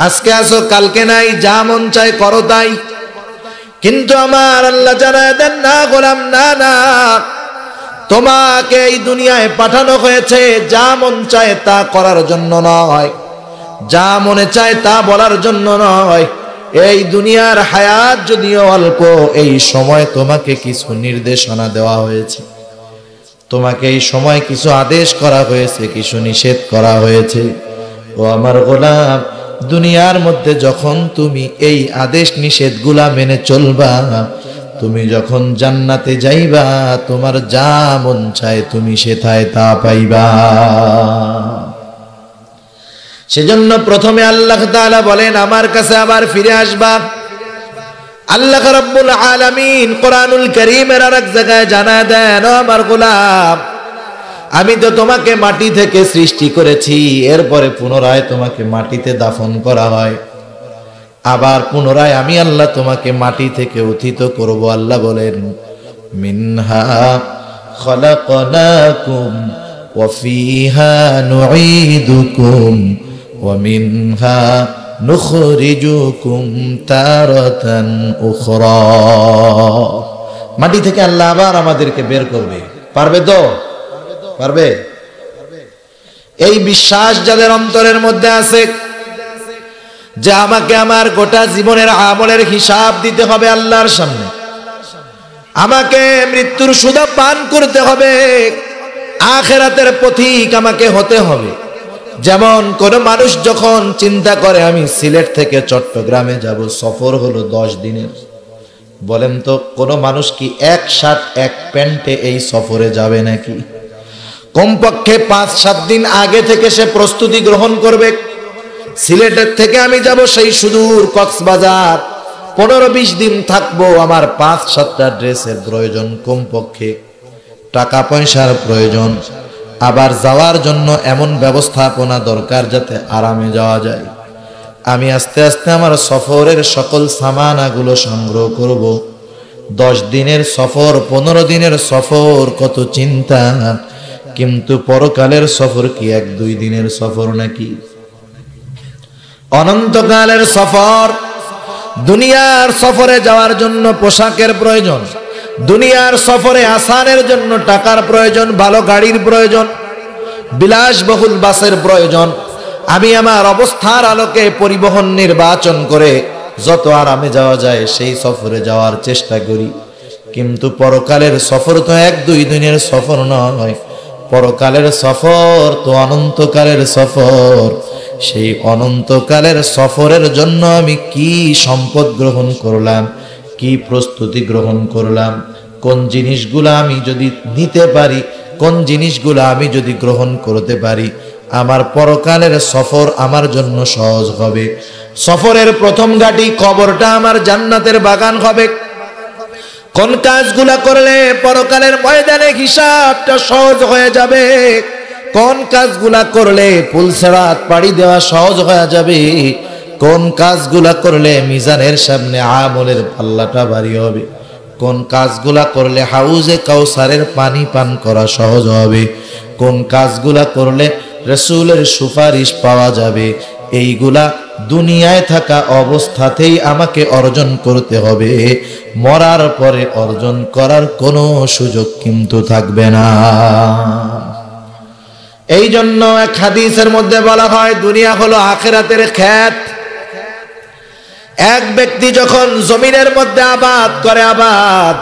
আজকে আসো কালকে নাই, যা মন চায় করো তাই। কিন্তু আমার আল্লাহ জানায় দেন, না গোলাম, না না, তোমাকে এই দুনিয়ায় পাঠানো হয়েছে যা মন চায় তা করার জন্য নয়, যা মনে চায় তা বলার জন্য নয়। এই দুনিয়ার হায়াত যদিও অল্প, এই সময় তোমাকে কিছু নির্দেশনা দেওয়া হয়েছে, তোমাকে এই সময় কিছু আদেশ করা হয়েছে, কিছু নিষেধ করা হয়েছে। ও আমার গোলাম, দুনিয়ার মধ্যে যখন তুমি এই আদেশ নিষেধগুলা মেনে চলবা, তুমি যখন জান্নাতে যাইবা, তোমার যা মন চায় তুমি সেথায় তা পাইবা। সেজন্য প্রথমে আল্লাহ তাআলা বলেন, আমার কাছে আবার ফিরে আসবা। আল্লাহ রাব্বুল আলামিন কোরআনুল কারীমের আরেক জায়গায় জানায় দেন, ও আমার গোলাম, আমি তো তোমাকে মাটি থেকে সৃষ্টি করেছি, এরপরে পুনরায় তোমাকে মাটিতে দাফন করা হয়, আবার পুনরায় আমি আল্লাহ তোমাকে মাটি থেকে উত্থিত করব। আল্লাহ বলেন, মিনহা খালাকনাকুম ওয়া ফিহা নুঈদুকুম ওয়া মিনহা নুখরিজুকুম তারাতান উখরা। মাটি থেকে আল্লাহ আবার আমাদেরকে বের করবে, পারবে তো? পারবে? এই বিশ্বাস যাদের অন্তরের মধ্যে আছে যে আমাকে আমার গোটা জীবনের আমলের হিসাব দিতে হবে আল্লাহর সামনে, আমাকে মৃত্যুর সুধা পান করতে হবে, আখিরাতের পথিক আমাকে হতে হবে। যেমন কোন মানুষ যখন চিন্তা করে আমি সিলেট থেকে চট্টগ্রামে যাব, সফর হলো 10 দিনের, বলেন তো কোন মানুষ কি এক শার্ট এক প্যান্টে এই সফরে যাবে নাকি? কমপক্ষে 5-7 দিন আগে থেকে সে প্রস্তুতি গ্রহণ করবে। সিলেটের থেকে আমি যাব সেই সুদূর কক্সবাজার, 15-20 দিন থাকবো, আমার 5-7টা ড্রেসের প্রয়োজন, কমপক্ষে টাকা পয়সার প্রয়োজন, আবার যাওয়ার জন্য এমন ব্যবস্থাপনা দরকার যাতে আরামে যাওয়া যায়। আমি আস্তে আস্তে আমার সফরের সকল সামানাগুলো সংগ্রহ করব। 10 দিনের সফর, 15 দিনের সফর, কত চিন্তা। কিন্তু পরকালের সফর কি 1-2 দিনের সফর নাকি? অনন্তকালের সফর। দুনিয়ার সফরে যাওয়ার জন্য পোশাকের প্রয়োজন, দুনিয়ার সফরে আসানের জন্য টাকার প্রয়োজন, ভালো গাড়ির প্রয়োজন, বিলাসবহুল বাসের প্রয়োজন। আমি আমার অবস্থার আলোকে পরিবহন নির্বাচন করে যত আরামে যাওয়া যায় সেই সফরে যাওয়ার চেষ্টা করি। কিন্তু পরকালের সফর তো 1-2 দিনের সফর নয়, পরকালের সফর তো অনন্তকালের সফর। সেই অনন্তকালের সফরের জন্য আমি কি সম্পদ গ্রহণ করলাম, কি প্রস্তুতি গ্রহণ করলাম, কোন জিনিসগুলো আমি যদি নিতে পারি, কোন জিনিসগুলো আমি যদি গ্রহণ করতে পারি, আমার পরকালের সফর আমার জন্য সহজ হবে। সফরের প্রথম ঘাটি কবরটা আমার জান্নাতের বাগান হবে। কোন কাজগুলা করলে পরকালের ময়দানে হিসাবটা সহজ হয়ে যাবে, কোন কাজগুলা করলে পুলসেরাত পাড়ি দেওয়া সহজ হয়ে যাবে, কোন কাজগুলা করলে মিজানের সামনে আমলের পাল্লাটা ভারী হবে, কোন কাজগুলা করলে হাউজে কাউসারের পানি পান করা সহজ হবে, কোন কাজগুলা করলে রাসূলের সুপারিশ পাওয়া যাবে, এইগুলা দুনিয়ায় থাকা অবস্থাতেই আমাকে অর্জন করতে হবে। মরার পরে অর্জন করার কোনো সুযোগ কিন্তু থাকবে না। এই জন্য এক হাদিসের মধ্যে বলা হয়, দুনিয়া হলো আখিরাতের ক্ষেত। এক ব্যক্তি যখন জমিনের মধ্যে আবাদ করে, আবাদ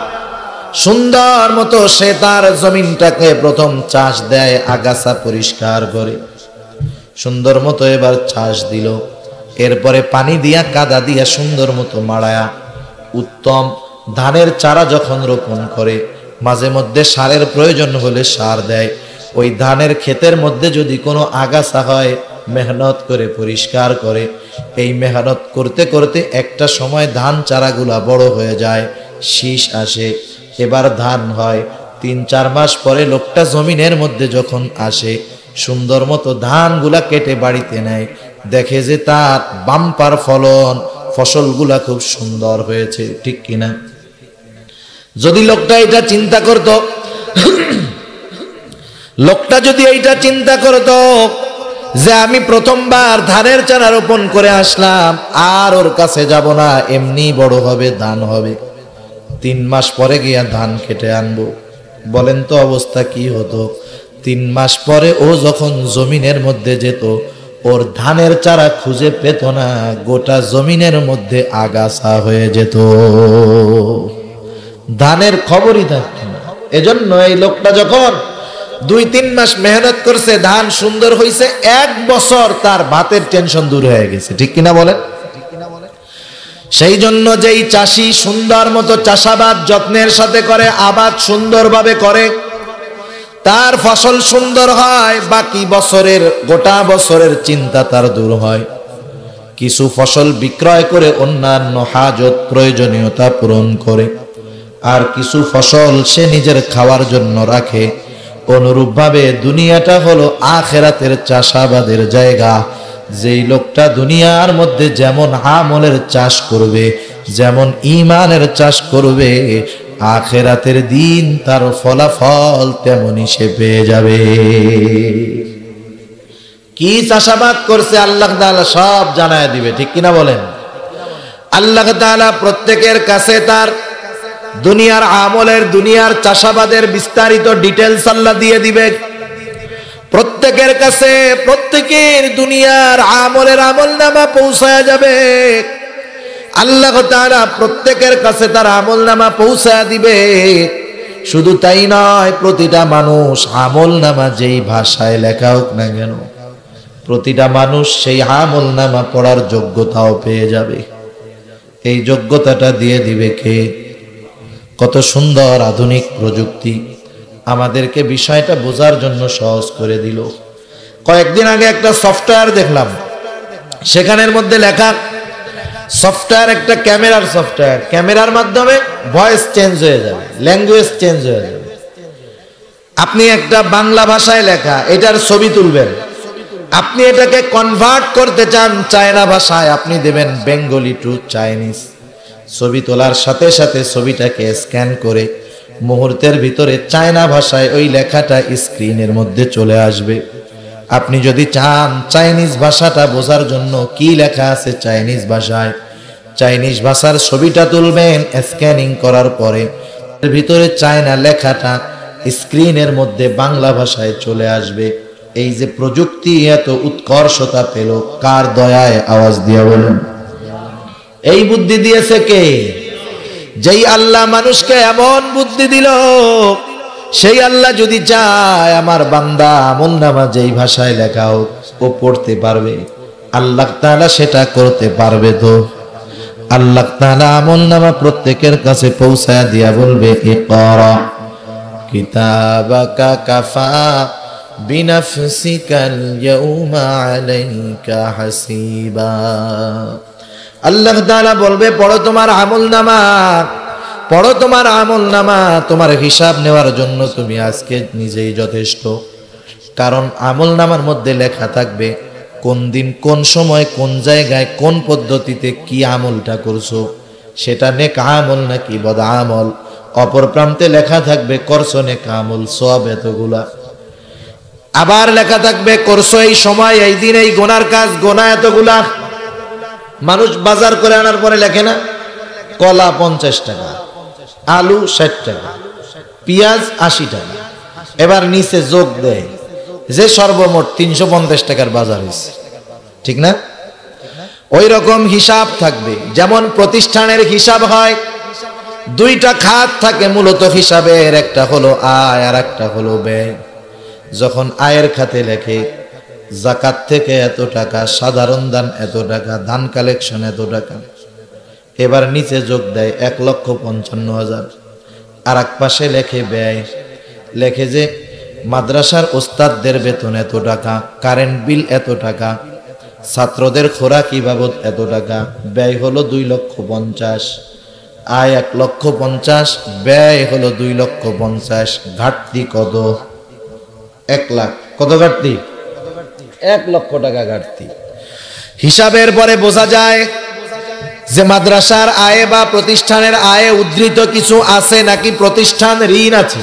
সুন্দর মতো সে তার জমিনটাকে প্রথম চাষ দেয়, আগাছা পরিষ্কার করে সুন্দর মতো এবার চাষ দিল, এরপরে পানি দিয়া কাদা দিয়া সুন্দর মতো মাড়ায়া উত্তম ধানের চারা যখন রোপণ করে, মাঝে মধ্যে সারের প্রয়োজন হলে সার দেয়। ওই ধানের ক্ষেতের মধ্যে যদি কোনো আগাছা হয়, মেহনত করে পরিষ্কার করে। এই মেহনত করতে করতে একটা সময় ধান চারাগুলা বড় হয়ে যায়, শীষ আসে, এবার ধান হয়। 3-4 মাস পরে লোকটা জমিনের মধ্যে যখন আসে, সুন্দর মতো ধানগুলা কেটে বাড়িতে নেয়, দেখে যে তার বাম্পার ফলন, ফসলগুলা খুব সুন্দর হয়েছে, ঠিক কিনা? যদি লোকটা এটা চিন্তা করত, লোকটা যদি এইটা চিন্তা করত যে আমি প্রথমবার ধানের চারা রোপণ করে আসলাম, আর ওর কাছে যাব না, এমনি বড় হবে, ধান হবে। 3 মাস পরে গিয়া ধান কেটে আনবো। বলেন তো অবস্থা কি হতো? 3 মাস পরে ও যখন জমিনের মধ্যে যেত, ওর ধানের চারা খুঁজে পেত না, গোটা জমিনের মধ্যে আগাছা হয়ে যেত, ধানের খবরই থাকতো না। এজন্য এই লোকটা যখন 2-3 মাস মেহনত করছে, ধান সুন্দর হয়েছে, 1 বছর তার ভাতের টেনশন দূর হয়ে গেছে। ঠিক কিনা বলেন? সেই জন্য যেই চাষি সুন্দর মতো চাষাবাদ যত্নের সাথে করে, আবাদ সুন্দরভাবে করে, তার ফসল সুন্দর হয়, বাকি বছরের গোটা বছরের চিন্তা তার দূর হয়। কিছু ফসল বিক্রয় করে অন্যান্য হাজত প্রয়োজনীয়তা পূরণ করে, আর কিছু ফসল সে নিজের খাওয়ার জন্য রাখে। অনুরূপভাবে দুনিয়াটা হলো আখিরাতের চাষাবাদের জায়গা। যেই লোকটা দুনিয়ার মধ্যে যেমন আমলের চাষ করবে, যেমন ঈমানের চাষ করবে, আখিরাতের দিন তার ফলাফল তেমনই সে পেয়ে যাবে। কি চাষাবাদ করছে আল্লাহ তাআলা সব জানায় দিবে। ঠিক কিনা বলেন? আল্লাহ তাআলা প্রত্যেকের কাছে তার দুনিয়ার আমলের, দুনিয়ার চাষাবাদের বিস্তারিত ডিটেইলস আল্লাহ দিয়ে দিবে। প্রত্যেকের কাছে প্রত্যেকের দুনিয়ার আমলের আমলনামা পৌঁছায়া যাবে। আল্লাহ তাআলা প্রত্যেকের কাছে তার আমলনামা পৌঁছায়া দিবে। শুধু তাই নয়, প্রতিটা মানুষ আমলনামা যেই ভাষায় লেখা হোক না কেন, প্রতিটা মানুষ সেই আমলনামা পড়ার যোগ্যতাও পেয়ে যাবে। এই যোগ্যতাটা দিয়ে দিবে কে? কত সুন্দর আধুনিক প্রযুক্তি আমাদেরকে বিষয়টা বোঝার জন্য সহজ করে দিল। কয়েকদিন আগে একটা সফটওয়্যার দেখলাম, সেখানের মধ্যে লেখা, সফটওয়্যার একটা ক্যামেরার সফটওয়্যার, ক্যামেরার মাধ্যমে ভয়েস চেঞ্জ হয়ে যাবে, ল্যাঙ্গুয়েজ চেঞ্জ হয়ে যাবে। আপনি একটা বাংলা ভাষায় লেখা এটার ছবি তুলবেন, আপনি এটাকে কনভার্ট করতে চান চায়না ভাষায়, আপনি দেবেন বেঙ্গলি টু চাইনিজ। ছবি তোলার সাথে সাথে ছবিটাকে স্ক্যান করে মুহূর্তের ভিতরে চায়না ভাষায় ওই লেখাটা স্ক্রিনের মধ্যে চলে আসবে। আপনি যদি চান চাইনিজ ভাষাটা বোঝার জন্য কি লেখা আছে চাইনিজ ভাষায়, চাইনিজ ভাষার ছবিটা তুলবেন, স্ক্যানিং করার পরে এর ভিতরে চায়না লেখাটা স্ক্রিনের মধ্যে বাংলা ভাষায় চলে আসবে। এই যে প্রযুক্তি এত উৎকর্ষতা পেল, কার দয়ায়? আওয়াজ দিয়া বলেন। এই বুদ্ধি দিয়েছে কে? যেই আল্লাহ মানুষকে এমন বুদ্ধি দিল, সেই আল্লাহ যদি চায় আমার বান্দা আমলনামা যেই ভাষায় লেখা হোক ও পড়তে পারবে, আল্লাহ তাআলা সেটা করতে পারবে। তো আল্লাহ তাআলা আমলনামা প্রত্যেকের কাছে পৌঁছায় দিয়া বলবে, ইকরা কিতাবাকা কাফা বিনাফসিকাল ইয়াউমা আলাইকা হাসিবা। আল্লাহ তাআলা বলবে, পড়ো তোমার আমলনামা, পড়ো তোমার আমলনামা, তোমার হিসাব নেওয়ার জন্য তুমি আজকে নিজেই যথেষ্ট। কারণ আমলনামার মধ্যে লেখা থাকবে কোন দিন, কোন সময়, কোন জায়গায়, কোন পদ্ধতিতে কি আমলটা করছো, সেটা নেক আমল নাকি বদ আমল। অপর প্রান্তে লেখা থাকবে করছো নেক আমল, সওয়াব এতগুলা। আবার লেখা থাকবে করছো এই সময়, এই দিন, এই গোনার কাজ, গোনা এতগুলা। মানুষ বাজার করে আনার পরে লেখে না, কলা 50 টাকা, আলু 60 টাকা, পেঁয়াজ 80 টাকা। এবার নিচে যোগ দেয় যে সর্বমোট 350 টাকার বাজার হয়েছে। ঠিক না? ওই রকম হিসাব থাকবে। যেমন প্রতিষ্ঠানের হিসাব হয়, 2টা খাত থাকে মূলত হিসাবের, একটা হলো আয় আর একটা হলো ব্যয়। যখন আয়ের খাতে লেখে যাকাত থেকে এত টাকা, সাধারণ দান এত টাকা, ধান কালেকশন এত টাকা, এবার নিচে যোগ দেয় 1,55,000। আর এক পাশে লেখে ব্যয়, লেখে যে মাদ্রাসার ওস্তাদদের বেতন এত টাকা, কারেন্ট বিল এত টাকা, ছাত্রদের খোরাকি বাবদ এত টাকা। ব্যয় হলো 2,50,000, আয় 1,50,000, ব্যয় হলো 2,50,000। ঘাটতি কত? 1 লাখ। কত ঘাটতি? 1 লক্ষ টাকা ঘাটতি। হিসাবের পরে বোঝা যায় যে মাদ্রাসার আয়ে বা প্রতিষ্ঠানের আয়ে উদ্ধৃত কিছু আছে নাকি প্রতিষ্ঠান ঋণ আছে।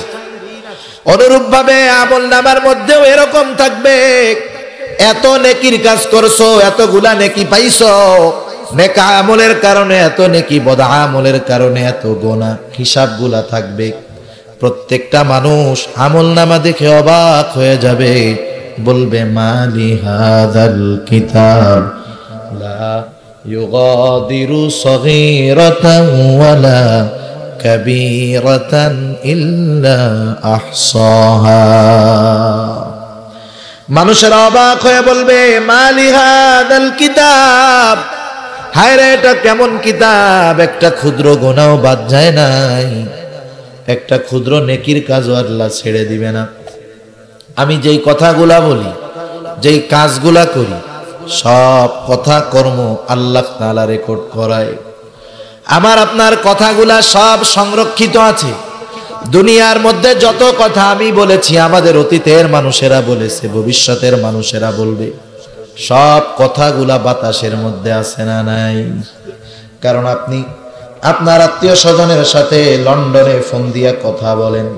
অনুরূপভাবে আমলনামার মধ্যেও এরকম থাকবে এত নেকির কাজ করছো, এতগুলা নেকি পাইছো, নেক আমলের কারণে এত নেকি, বদ আমলের কারণে এত গুনাহ, হিসাবগুলা থাকবে। প্রত্যেকটা মানুষ আমলনামা দেখে অবাক হয়ে যাবে, বলবে মালি হাযাল কিতাব লা ইউগাদিরু সগীরাতান ওয়ালা কাবীরাতান ইল্লা আহসাহা। মানুষের অবাক হয়ে বলবে মালি হাযাল কিতাব, হায় রে এটা কেমন কিতাব, একটা ক্ষুদ্র গুনাহও বাদ যায় নাই, একটা ক্ষুদ্র নেকির কাজও আল্লাহ ছেড়ে দিবে না। আমি যেই কথাগুলা বলি, যেই কাজগুলা করি, সব কথা কর্ম আল্লাহ তাআলা রেকর্ড করায়। আমার আপনার কথাগুলা সব সংরক্ষিত আছে। দুনিয়ার মধ্যে যত কথা আমি বলেছি, আমাদের অতীতের মানুষেরা বলেছে, ভবিষ্যতের মানুষেরা বলবে, সব কথাগুলা বাতাসের মধ্যে আছে না নাই? কারণ আপনি আপনার আত্মীয় স্বজনের সাথে লন্ডনে ফোন দিয়া কথা বলেন,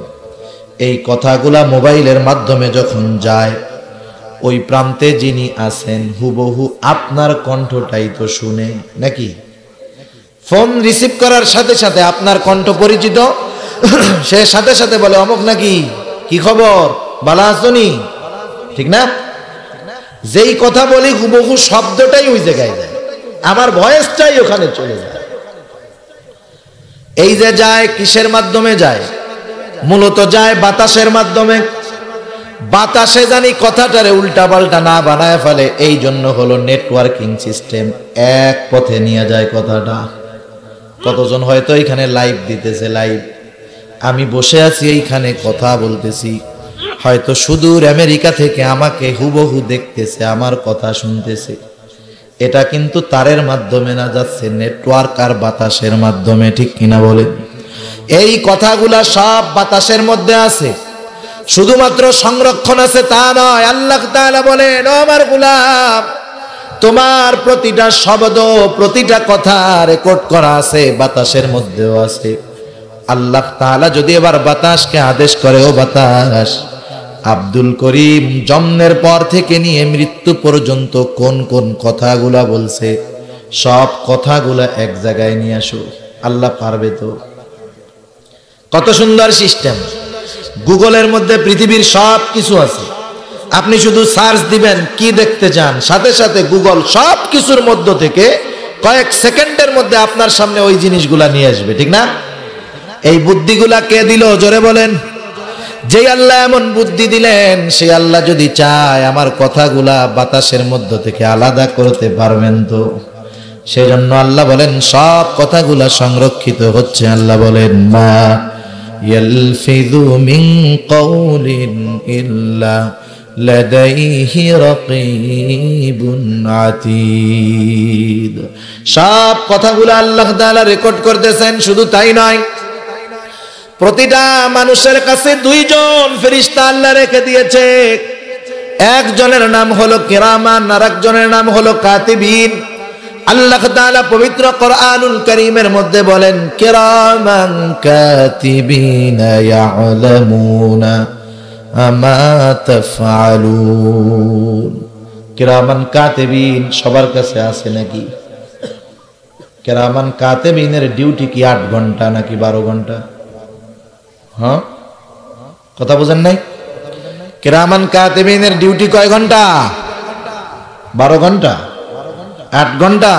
এই কথাগুলা মোবাইলের মাধ্যমে যখন যায়, ওই প্রান্তে যিনি আছেন হুবহু আপনার কণ্ঠটাই তো শুনে নাকি? ফোন রিসিভ করার সাথে সাথে আপনার কণ্ঠ পরিচিত, সে সাথে সাথে বলে অমুক নাকি, কি খবর, ভালো আছোনি, ঠিক না? যেই কথা বলি হুবহু শব্দটাই ওই জায়গায় যায়, আমার ভয়েসটাই ওখানে চলে যায়। এই যে যায় কিসের মাধ্যমে যায়? মূলত যায় বাতাসের মাধ্যমে। বাতাসে জানি কথাটারে উল্টা পাল্টা না বানায় ফেলে, এই জন্য হলো নেটওয়ার্কিং সিস্টেম, এক পথে নিয়ে যায় কথাটা। কতজন হয়তো এখানে লাইভ দিতেছে, লাইভ আমি বসে আছি এইখানে কথা বলতেছি, হয়তো সুদূর আমেরিকা থেকে আমাকে হুবহু দেখতেছে, আমার কথা শুনতেছে। এটা কিন্তু তারের মাধ্যমে না, যাচ্ছে নেটওয়ার্ক আর বাতাসের মাধ্যমে, ঠিক কিনা বলেন? এই কথাগুলা সব বাতাসের মধ্যে আছে, শুধুমাত্র সংরক্ষণ আছে তা নয়। আল্লাহ তাআলা বলেন, ও আমার গোলাম, তোমার প্রতিটা শব্দ, প্রতিটা কথা রেকর্ড করা আছে, বাতাসের মধ্যেও আছে। আল্লাহ তাআলা যদি এবার বাতাসকে আদেশ করে, ও বাতাস, আব্দুল করিম জন্মের পর থেকে নিয়ে মৃত্যু পর্যন্ত কোন কোন কথাগুলা বলছে, সব কথাগুলা এক জায়গায় নিয়ে আসো, আল্লাহ পারবে তো? কত সুন্দর সিস্টেম। গুগলের মধ্যে পৃথিবীর সব কিছু আছে, আপনি শুধু সার্চ দিবেন কি দেখতে চান, সাথে সাথে গুগল সব কিছুর মধ্য থেকে কয়েক সেকেন্ডের মধ্যে আপনার সামনে ওই জিনিসগুলা নিয়ে আসবে, ঠিক না? এই বুদ্ধিগুলা কে দিল, জোরে বলেন? যে আল্লাহ এমন বুদ্ধি দিলেন, সেই আল্লাহ যদি চায় আমার কথাগুলা বাতাসের মধ্য থেকে আলাদা করতে পারবেন তো? সেজন্য আল্লাহ বলেন সব কথাগুলা সংরক্ষিত হচ্ছে। আল্লাহ বলেন মা ইয়ালফিযু মিন কাওলিন ইল্লা লাদাইহি রাকীবুন আতীদ। সব কথাগুলো আল্লাহ তাআলা রেকর্ড করতেছেন। শুধু তাই নয়, প্রতিটা মানুষের কাছে দুইজন ফেরেশতা আল্লাহ রেখে দিয়েছে। একজনের নাম হলো কিরামান, আর একজনের নাম হলো কাতিবিন। আল্লাহ তাআলা পবিত্র কোরআনুল কারীমের মধ্যে বলেন কিরামান কাতিবিনা ইয়ালামুনা মা তাফআলুন। কিরামান কাতিবিন সবার কাছে আছে নাকি? কিরামান কাতিবিনের ডিউটি কি 8 ঘন্টা নাকি 12 ঘন্টা? হ্যাঁ, কথা বুঝেন নাই? কিরামান কাতিবিনের ডিউটি কয় ঘন্টা? 12 ঘন্টা, 8 ঘন্টা।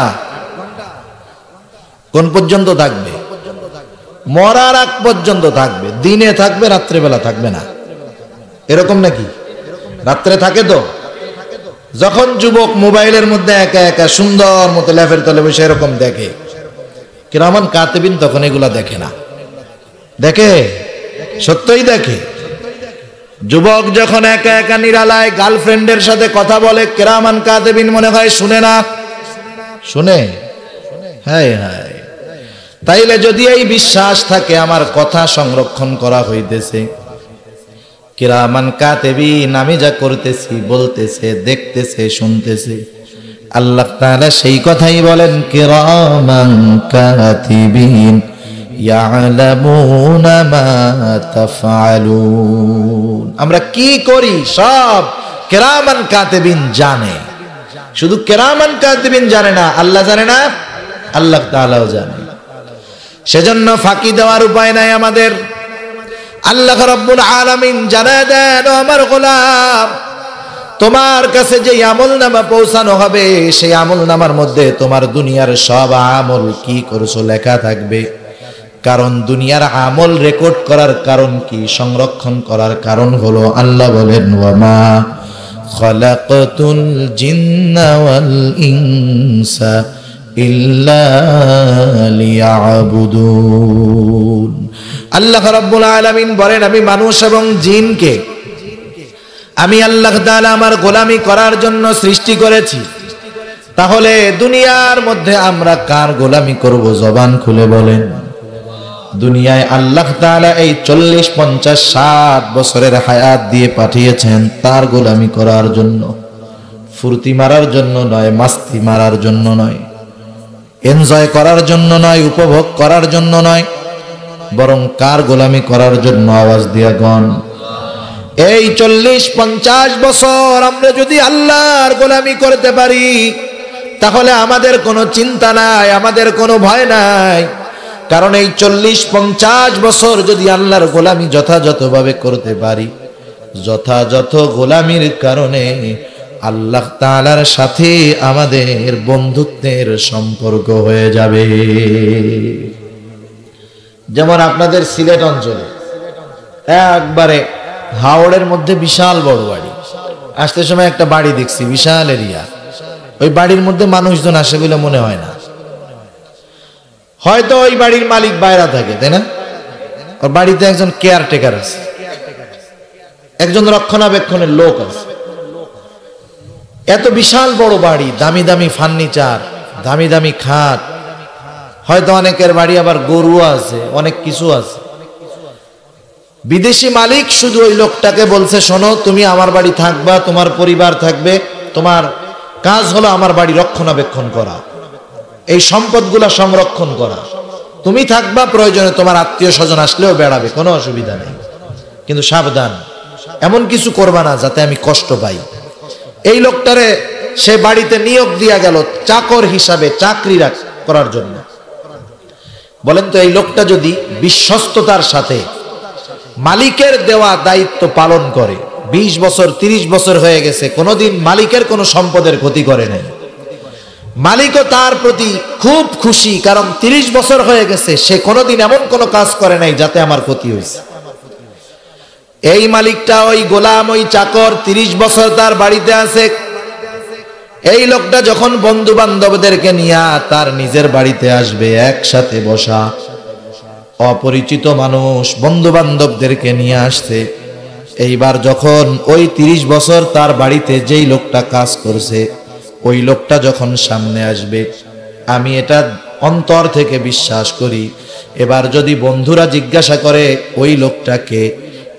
কোন পর্যন্ত থাকবে? মরার আগ পর্যন্ত থাকবে। দিনে থাকবে, রাত্রে বেলা থাকবে না, এরকম নাকি? রাত্রে থাকে তো। যখন যুবক মোবাইলের মধ্যে একা একা সুন্দর মতো ল্যাপের তলে বসে এরকম দেখে, কিরামান কাতিবিন তখন এগুলা দেখে না। দেখে, সত্যই দেখে। যুবক যখন একা একা নিরালায় গার্লফ্রেন্ডের সাথে কথা বলে, কিরামান কাতিবিন মনে হয় শুনে না? শুনে। হায় হায়। তাইলে যদি এই বিশ্বাস থাকে আমার কথা সংরক্ষণ করা হইতেছে, কিরামান কাতিবিন আমি যা করতেছি, বলতেছে, দেখতেছে, শুনতেছে, আল্লাহ তাআলা সেই কথাই বলেন কিরামান কাতিবিন ইয়ালামুনা মা তাফআলুন। আমরা কি করি সব কিরামান কাতিবিন জানে। শুধু কিরামান কাতিবিন জানে না, আল্লাহ জানে না, আল্লাহ তাআলাও জানে। সেজন্য ফাঁকি দেওয়ার উপায় নাই আমাদের। আল্লাহ রাব্বুল আলামিন জানায় দেন, ও আমার গোলাম, তোমার কাছে যে আমলনামা পৌঁছানো হবে সেই আমলনামার মধ্যে তোমার দুনিয়ার সব আমল কি করেছো লেখা থাকবে। কারণ দুনিয়ার আমল রেকর্ড করার কারণ কি, সংরক্ষণ করার কারণ হলো আল্লাহ বলেন, ওয়ামা খালাকাতুল জিন্না ওয়াল ইনসা ইল্লা লিয়াবুদুন। আল্লাহ রাব্বুল আলামিন বলেন, আমি মানুষ এবং জিনকে আমি আল্লাহ তাআলা আমার গোলামি করার জন্য সৃষ্টি করেছি। তাহলে দুনিয়ার মধ্যে আমরা কার গোলামি করব? জবান খুলে বলেন। দুনিয়ায় আল্লাহ তাআলা এই 40, 50, 60 বছরের হায়াত দিয়ে পাঠিয়েছেন তার গোলামি করার জন্য, ফুর্তি মারার জন্য নয়, মাস্তি মারার জন্য নয়, এনজয় করার জন্য নয়, উপভোগ করার জন্য নয়, বরং কার গোলামি করার জন্য? আওয়াজ দিয়া গণ। এই 40-50 বছর আমরা যদি আল্লাহর গোলামি করতে পারি তাহলে আমাদের কোনো চিন্তা নাই, আমাদের কোনো ভয় নাই। কারণ এই 40-50 বছর যদি আল্লাহর গোলামি যথাযথভাবে করতে পারি, যথাযথ গোলামির কারণে আল্লাহ তাআলার সাথে আমাদের বন্ধুত্বের সম্পর্ক হয়ে যাবে। যেমন আপনাদের সিলেট অঞ্চলে একবারে হাওড়ের মধ্যে বিশাল বড় বাড়ি, আসতে সময় একটা বাড়ি দেখছি, বিশাল এরিয়া। ওই বাড়ির মধ্যে মানুষজন আসে বলে মনে হয় না। হয়তো ওই বাড়ির মালিক বাইরে থাকে, তাই না? ওর বাড়িতে একজন কেয়ারটেকার আছে, একজন রক্ষণাবেক্ষণের লোক আছে। এত বিশাল বড় বাড়ি, দামি দামি ফার্নিচার, দামি দামি খাট, হয়তো অনেকের বাড়ি আবার গরু আছে, অনেক কিছু আছে। বিদেশি মালিক শুধু ওই লোকটাকে বলছে, শোনো তুমি আমার বাড়ি থাকবা, তোমার পরিবার থাকবে, তোমার কাজ হলো আমার বাড়ি রক্ষণাবেক্ষণ করা, এই সম্পদগুলা সংরক্ষণ করা, তুমি থাকবা, প্রয়োজনে তোমার আত্মীয় স্বজন আসলেও বেড়াবে, কোনো অসুবিধা নেই, কিন্তু সাবধান, এমন কিছু করবা না যাতে আমি কষ্ট পাই। এই লোকটারে সে বাড়িতে নিয়োগ দিয়া গেল চাকর হিসাবে, চাকরি করার জন্য। বলেন তো, এই লোকটা যদি বিশ্বস্ততার সাথে মালিকের দেওয়া দায়িত্ব পালন করে, 20 বছর 30 বছর হয়ে গেছে, কোনোদিন মালিকের কোনো সম্পদের ক্ষতি করে নাই, মালিকও তার প্রতি খুব খুশি, কারণ 30 বছর হয়ে গেছে সে কোনোদিন এমন কোনো কাজ করে নাই যাতে আমার ক্ষতি হয়েছে। এই মালিকটা, ওই গোলাম, ওই চাকর 30 বছর তার বাড়িতে আছে। এই লোকটা যখন বন্ধু বান্ধবদেরকে নিয়ে তার নিজের বাড়িতে আসবে, একসাথে বসা, অপরিচিত মানুষ বন্ধু বান্ধবদেরকে নিয়ে আসছে। এইবার যখন ওই 30 বছর তার বাড়িতে যেই লোকটা কাজ করছে, ওই লোকটা যখন সামনে আসবে, আমি এটা অন্তর থেকে বিশ্বাস করি, এবার যদি বন্ধুরা জিজ্ঞাসা করে ওই লোকটাকে,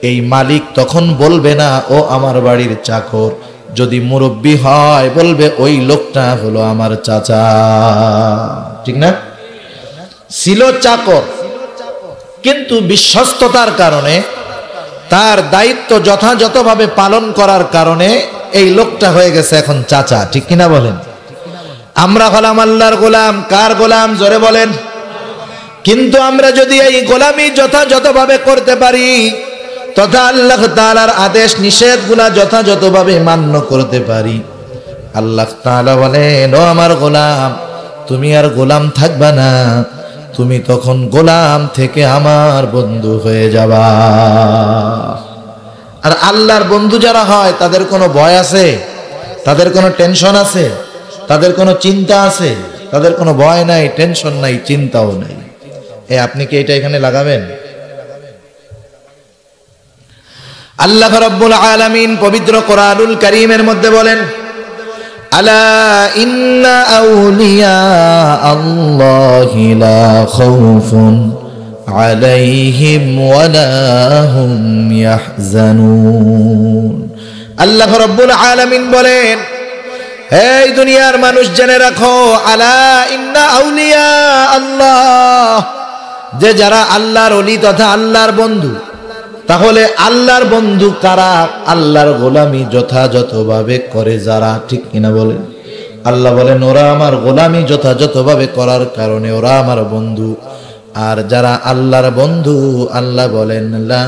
এই মালিক তখন বলবে না ও আমার বাড়ির চাকর, যদি মুরব্বি হয় বলবে ওই লোকটা হলো আমার চাচা। ঠিক না? ছিল চাকর, কিন্তু বিশ্বস্ততার কারণে, তার দায়িত্ব যথাযথভাবে পালন করার কারণে এই লোকটা হয়ে গেছে এখন চাচা। ঠিক কিনা বলেন? আমরা হলাম আল্লাহর গোলাম। কার গোলাম? জোরে বলেন। কিন্তু আমরা যদি এই গোলামি যথাযথভাবে করতে পারি, তথা আল্লাহ তাআলার আদেশ নিষেধগুলা যথাযথভাবে মান্য করতে পারি, আল্লাহ তাআলা বলেন, ও আমার গোলাম, তুমি আর গোলাম থাকবা না, তুমি তখন গোলাম থেকে আমার বন্ধু হয়ে যাবা। আর আল্লাহর বন্ধু যারা হয় তাদের কোনো ভয় আছে? তাদের কোনো টেনশন আছে? তাদের কোনো চিন্তা আছে? তাদের কোনো ভয় নাই, টেনশন নাই, চিন্তাও নাই। আপনি কি এটা এখানে লাগাবেন? আল্লাহ রাব্বুল আলামিন পবিত্র কোরআনুল কারীমের মধ্যে বলেন, আলা ইন্না আউলিয়া আল্লাহি লা খাউফুন আলাইহিম ওয়ালা হুম ইয়াহজানুন। আল্লাহ রাব্বুল আলামিন বলেন, এই দুনিয়ার মানুষ জেনে রাখো, আলা ইন্না আউলিয়া আল্লাহ, যে যারা আল্লাহর ওলি তথা আল্লাহর বন্ধু, তাহলে আল্লাহর বন্ধু কারা? আল্লাহর গোলামি যথাযথভাবে করে যারা, ঠিক কিনা বলেন? আল্লাহ বলেন ওরা আমার গোলামি যথাযথভাবে করার কারণে ওরা আমার বন্ধু। আর যারা আল্লাহর বন্ধু, আল্লাহ বলেন লা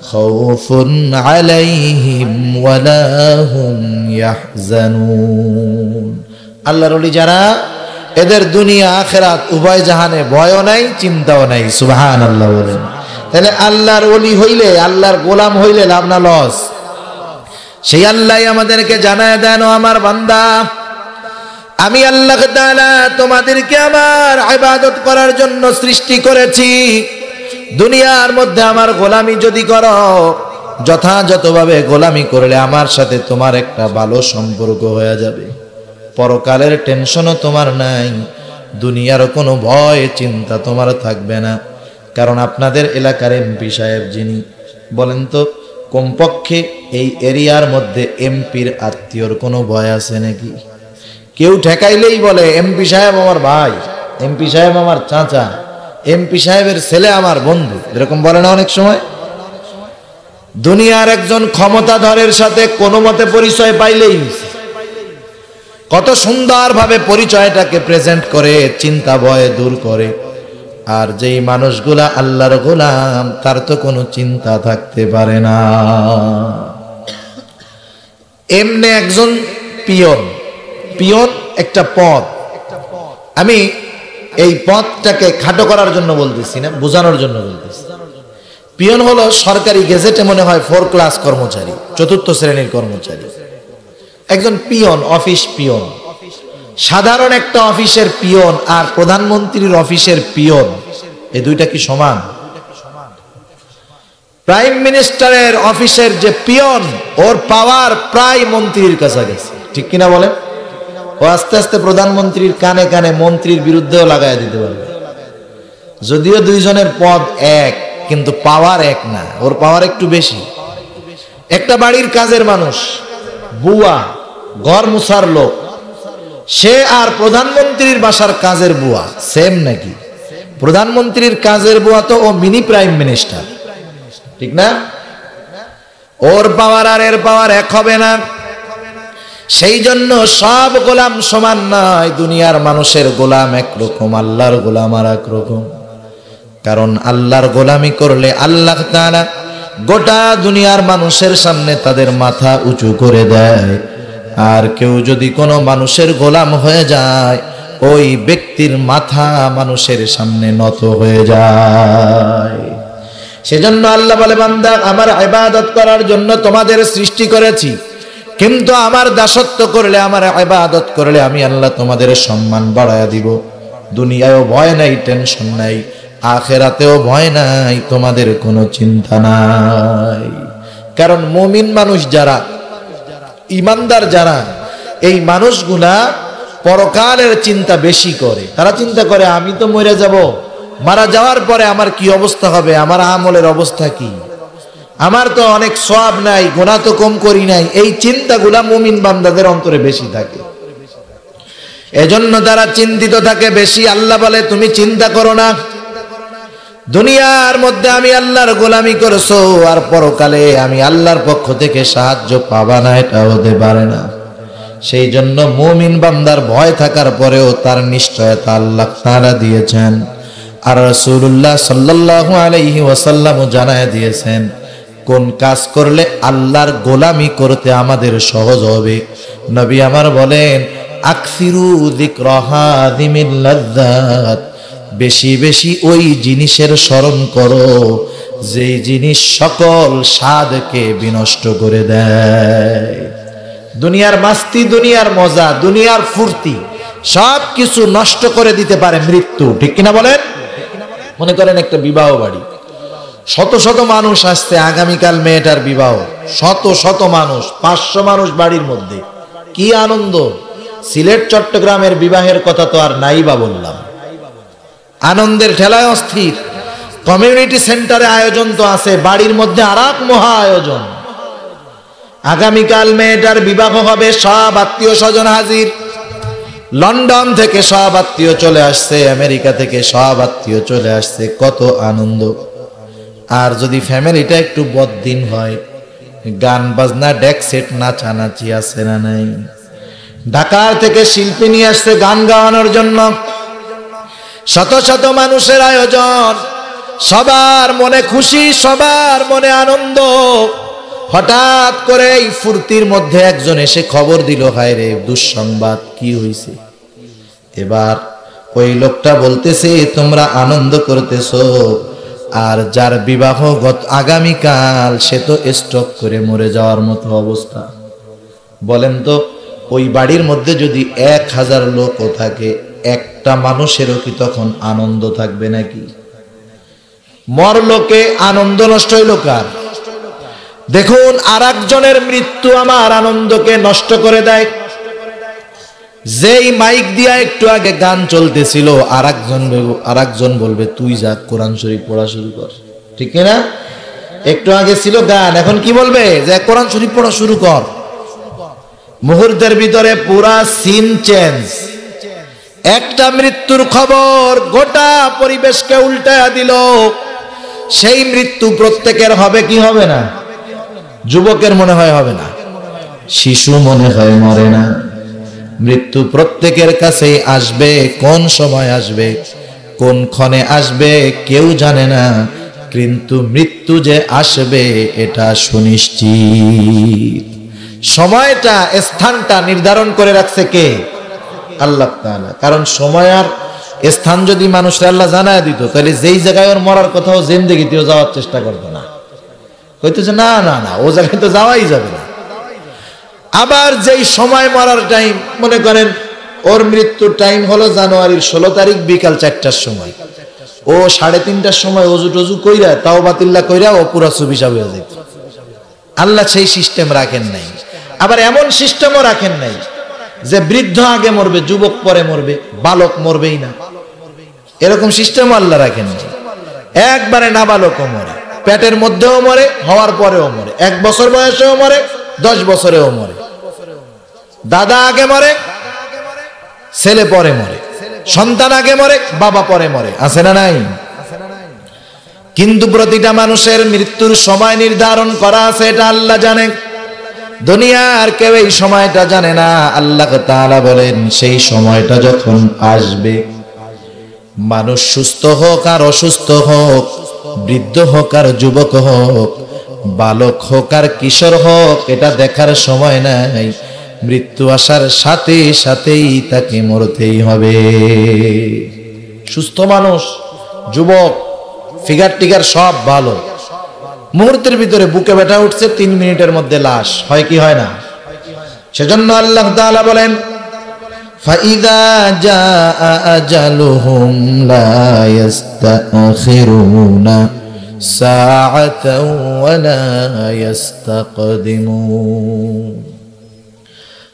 খাউফুন আলাইহিম ওয়ালা হুম ইয়াহজানুন। আল্লাহর ওলি যারা, এদের দুনিয়া আখিরাত উভয় জাহানে ভয়ও নাই, চিন্তাও নাই। সুবহানাল্লাহ বলেন। তাহলে আল্লাহর ওলি হইলে, আল্লাহর গোলাম হইলে লাভ না লস? সেই আল্লাহ আমাদেরকে জানায় দেন, ও আমার বান্দা, আমি আল্লাহ তাআলা তোমাদেরকে আমার ইবাদত করার জন্য সৃষ্টি করেছি। দুনিয়ার মধ্যে আমার গোলামি যদি করো, যথাযথভাবে গোলামি করলে আমার সাথে তোমার একটা ভালো সম্পর্ক হয়ে যাবে। পরকালের টেনশনও তোমার নাই, দুনিয়ার কোনো ভয় চিন্তা তোমার থাকবে না। কারণ আপনাদের এলাকার এমপি সাহেব যিনি, বলেন তো কমপক্ষে এই এরিয়ার মধ্যে এমপির আত্মীয়র কোনো ভয় আছে নাকি? কেউ ঠেকাইলেই বলে এমপি সাহেব আমার ভাই, এমপি সাহেব আমার চাচা, এমপি সাহেবের ছেলে আমার বন্ধু, এরকম বলে না অনেক সময়? দুনিয়ার একজন ক্ষমতাধরের সাথে কোনো মতে পরিচয় পাইলেই কত সুন্দরভাবে পরিচয়টাকে প্রেজেন্ট করে, চিন্তা ভয় দূর করে। আর যেই মানুষগুলা আল্লাহর গোলাম, তার তো কোনো চিন্তা থাকতে পারে না। এমনি একজন পিয়ন, পিয়ন একটা পদ, আমি এই পদটাকে খাটো করার জন্য বলতেছি না, বোঝানোর জন্য বলতেছি। পিয়ন হলো সরকারি গেজেটে মনে হয় 4 ক্লাস কর্মচারী, 4র্থ শ্রেণীর কর্মচারী। একজন পিয়ন, অফিস পিয়ন, সাধারণ একটা অফিসের পিয়ন আর প্রধানমন্ত্রীর অফিসের পিয়ন, এই দুইটা কি সমান? প্রাইম মিনিস্টারের অফিসের যে পিয়ন, ওর পাওয়ার প্রায় মন্ত্রীর কাছাকাছি, ঠিক কিনা বলেন? ও আস্তে আস্তে প্রধানমন্ত্রীর কানে কানে মন্ত্রীর বিরুদ্ধেও লাগাই দিতে পারবে। যদিও দুইজনের পদ এক, কিন্তু পাওয়ার এক না, ওর পাওয়ার একটু বেশি। একটা বাড়ির কাজের মানুষ, বুয়া, ঘর মুছার লোক, সে আর প্রধানমন্ত্রীর বাসার কাজের বুয়া সেম নাকি? প্রধানমন্ত্রীর কাজের বুয়া তো ও মিনি প্রাইম মিনিস্টার, ঠিক না? ওর পাওয়ার আর এর পাওয়ার এক হবে না। সেই জন্য সব গোলাম সমান নয়। দুনিয়ার মানুষের গোলাম একরকম, আল্লাহর গোলাম আর একরকম। কারণ আল্লাহর গোলামি করলে আল্লাহ তাআলা গোটা দুনিয়ার মানুষের সামনে তাদের মাথা উঁচু করে দেয়। আর কেউ যদি কোনো মানুষের গোলাম হয়ে যায়, ওই ব্যক্তির মাথা মানুষের সামনে নত হয়ে যায়। সেজন্য আল্লাহ বলে, বান্দা, আমার ইবাদত করার জন্য তোমাদের সৃষ্টি করেছি, কিন্তু আমার দাসত্ব করলে, আমার ইবাদত করলে আমি আল্লাহ তোমাদের সম্মান বাড়ায়া দিব। দুনিয়ায়ও ভয় নাই, টেনশন নাই, আখিরাতেও ভয় নাই, তোমাদের কোনো চিন্তা নাই। কারণ মুমিন মানুষ যারা, ইমানদার যারা, এই মানুষগুলা পরকালের চিন্তা বেশি করে। তারা চিন্তা করে আমি তো মরে যাব, মারা যাওয়ার পরে আমার কি অবস্থা হবে, আমার আমলের অবস্থা কি, আমার তো অনেক সওয়াব নাই, গুনাহ তো কম করি নাই। এই চিন্তাগুলা মুমিন বান্দাদের অন্তরে বেশি থাকে, এজন্য তারা চিন্তিত থাকে বেশি। আল্লাহ বলে তুমি চিন্তা করো না, দুনিয়ার মধ্যে আমি আল্লাহর গোলামি করছো, আর পরকালে আমি আল্লাহর পক্ষ থেকে সাহায্য পাবা না, এটা হতে পারে না। সেই জন্য মুমিন বান্দার ভয় থাকার পরেও তার নিশ্চয়তা আল্লাহ তাআলা দিয়েছেন। আর রাসূলুল্লাহ সাল্লাল্লাহু আলাইহি ওয়াসাল্লাম জানায় দিয়েছেন কোন কাজ করলে আল্লাহর গোলামি করতে আমাদের সহজ হবে। নবী আমার বলেন, আকসিরু যিকরা হাযিমিল লাযযাত, বেশি বেশি ওই জিনিসের স্মরণ করো যে জিনিস সকল স্বাদকে বিনষ্ট করে দেয়। দুনিয়ার মাস্তি, দুনিয়ার মজা, দুনিয়ার ফুর্তি সব কিছু নষ্ট করে দিতে পারে মৃত্যু, ঠিক কিনা বলেন? মনে করেন একটা বিবাহ বাড়ি, শত শত মানুষ আসছে, আগামীকাল মেয়েটার বিবাহ, শত শত মানুষ, 500 মানুষ বাড়ির মধ্যে, কি আনন্দ। সিলেট চট্টগ্রামের বিবাহের কথা তো আর নাই বা বললাম, আনন্দের ঠেলায় অস্থির। কমিউনিটি সেন্টারে আয়োজন তো আছে, বাড়ির মধ্যে আর এক মহা আয়োজন। আগামীকাল মেয়েটার বিবাহ হবে, সব আত্মীয় স্বজন হাজির। লন্ডন থেকে সব আত্মীয় চলে আসছে, আমেরিকা থেকে সব আত্মীয় চলে আসছে, কত আনন্দ। আর যদি ফ্যামিলিটা একটু বদদিন হয়, গান বাজনা ডেক সেট নাচানাচি আছে না নাই? ঢাকার থেকে শিল্পী নিয়ে আসছে গান গাওয়ানোর জন্য, শত শত মানুষের আয়োজন, সবার মনে খুশি, সবার মনে আনন্দ। হঠাৎ করে এই ফুর্তির মধ্যে একজন এসে খবর দিল, হায় রে দুঃসংবাদ, কি হইছে? এবার ওই লোকটা বলতেছে, তোমরা আনন্দ করতেছো, আর যার বিবাহ আগামীকাল সে তো স্ট্রোক করে মরে যাওয়ার মতো অবস্থা। বলেন তো, ওই বাড়ির মধ্যে যদি 1000 লোকও থাকে, একটা মানুষেরও কি তখন আনন্দ থাকবে নাকি? মর লোকে আনন্দ নষ্ট হইল কার? দেখুন, আরেকজনের মৃত্যু আমার আনন্দকে নষ্ট করে দেয়। যেই মাইক দিয়া একটু আগে গান চলতেছিল, আরেকজন বলবে তুই যা কোরআন শরীফ পড়া শুরু কর, ঠিক না? একটু আগে ছিল গান, এখন কি বলবে? যে কোরআন শরীফ পড়া শুরু কর। মুহূর্তের ভিতরে পুরা সিন চেঞ্জ। একটা মৃত্যুর খবর গোটা পরিবেশকে উল্টায়া দিল। সেই মৃত্যু প্রত্যেকের হবে কি হবে না? যুবকের মনে হয় হবে না, শিশু মনে হয় মরে না। মৃত্যু প্রত্যেকের কাছেই আসবে, কোন সময় আসবে, কোন ক্ষণে আসবে কেউ জানে না, কিন্তু মৃত্যু যে আসবে এটা সুনিশ্চিত। সময়টা, স্থানটা নির্ধারণ করে রাখছে কে? আল্লাহ তাআলা। কারণ সময় আর স্থান যদি মানুষরা আল্লাহ জানায় দিত, তাহলে যেই জায়গায় ওর মরার কথাও জিন্দেগিতেও যাওয়ার চেষ্টা করতো না, কইতেছে না না না, ও জায়গায় তো যাওয়াই যাবে না। আবার যেই সময় মরার টাইম, মনে করেন ওর মৃত্যুর টাইম হলো জানুয়ারির 16 তারিখ বিকাল 4টার সময়, ও 3:30টার সময় অজু টজু কইরা তাওবাতিল্লাহ কইরা ও পুরা সুবিশা হয়ে যেত। আল্লাহ সেই সিস্টেম রাখেন নাই। আবার এমন সিস্টেমও রাখেন নাই যে বৃদ্ধ আগে মরবে, যুবক পরে মরবে, বালক মরবেই না, এরকম সিস্টেম আল্লাহ রাখেন নাই। একবারে নাবালকও মরে, পেটের মধ্যেও মরে, হওয়ার পরেও মরে, 1 বছর বয়সেও মরে, 10 বছরেও মরে। দাদা আগে মরে, ছেলে পরে মরে, সন্তান আগে মরে, বাবা পরে মরে, আছে না নাই? কিন্তু প্রতিটা মানুষের মৃত্যুর সময় নির্ধারণ করা আছে, এটা আল্লাহ জানে। দুনিয়ার কেউ এই সময়টা জানে না। আল্লাহ তাআলা বলেন, সেই সময়টা যখন আসবে, মানুষ সুস্থ হোক আর অসুস্থ হোক, বৃদ্ধ হোক আর যুবক হোক, বালক হোক আর কিশোর হোক, এটা দেখার সময় নাই। মৃত্যু আসার সাথে সাথেই তাকে মরতেই হবে। সুস্থ মানুষ, যুবক, ফিগার টিগার সব ভালো, মুহূর্তের ভিতরে বুকে ব্যথা উঠছে, 3 মিনিটের মধ্যে লাশ হয় কি হয় না? সেজন্য আল্লাহ তাআলা বলেন, ফাইযা জাআ আজালুহুম লা ইস্তাখিরুনা সাআতাও ওয়া লা ইস্তাকদিমুন।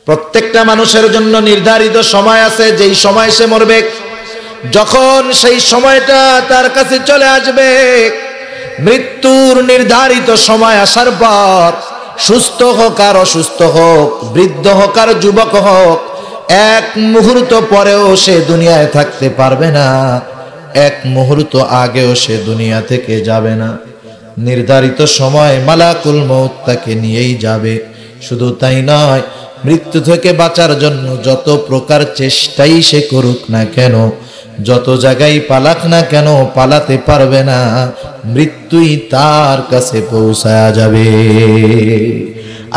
প্রত্যেকটা মানুষের জন্য নির্ধারিত সময় আছে, যেই সময় সে মরবে। যখন সেই সময়টা তার কাছে চলে আসবে, মৃত্যুর নির্ধারিত সময় আসার পর, সুস্থ হোক আর অসুস্থ হোক, বৃদ্ধ হোক আর যুবক হোক, 1 মুহূর্ত পরেও সে দুনিয়ায় থাকতে পারবে না, 1 মুহূর্ত আগেও সে দুনিয়া থেকে যাবে না। নির্ধারিত সময় মালাকুল মউত তাকে নিয়েই যাবে। শুধু তাই নয়, মৃত্যু থেকে বাঁচার জন্য যত প্রকার চেষ্টাই সে করুক না কেন, যত জায়গায় পালাক না কেন, পালাতে পারবে না, মৃত্যুই তার কাছে পৌঁছায়া যাবে।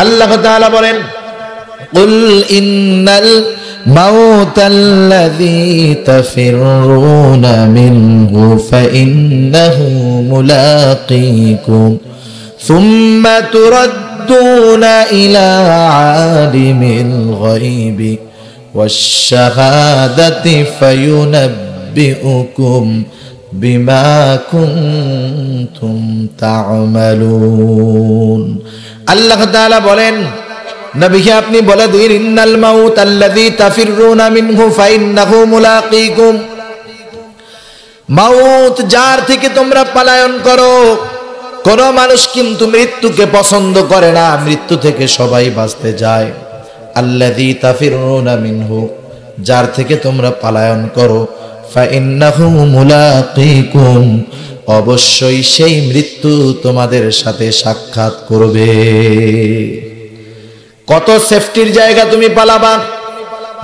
আল্লাহ তাআলা বলেন, কুল ইন্নাল মাউতাল্লাযী তাফিরুনা মিনহু ফাইন্নাহু মুলাকীকুম সুম্মা তুরাদ্দুনা ইলা আলিমিল গায়বি ওয়াশ-শাহাদাতি ফায়ুনাব্বিউকুম বিমা কুনতুম তা'মালুন। আল্লাহ তাআলা বলেন, নবীকে আপনি বলে দিন, ইন্নাল মাউত আল্লাযী তাফিরুনা মিনহু ফাইন্নাহু মুলাকীকুম। মাউত, যার থেকে তোমরা পলায়ন করো। কোন মানুষ কিন্তু মৃত্যুকে পছন্দ করে না, মৃত্যু থেকে সবাই বাঁচতে যায়। আল্লাযী তাফিরুনা মিনহু, যার থেকে তোমরা পলায়ন করো, ফাইন্নাহু মুলাকীকুম, অবশ্যই সেই মৃত্যু তোমাদের সাথে সাক্ষাৎ করবে। কত সেফটির জায়গা তুমি পালাবা।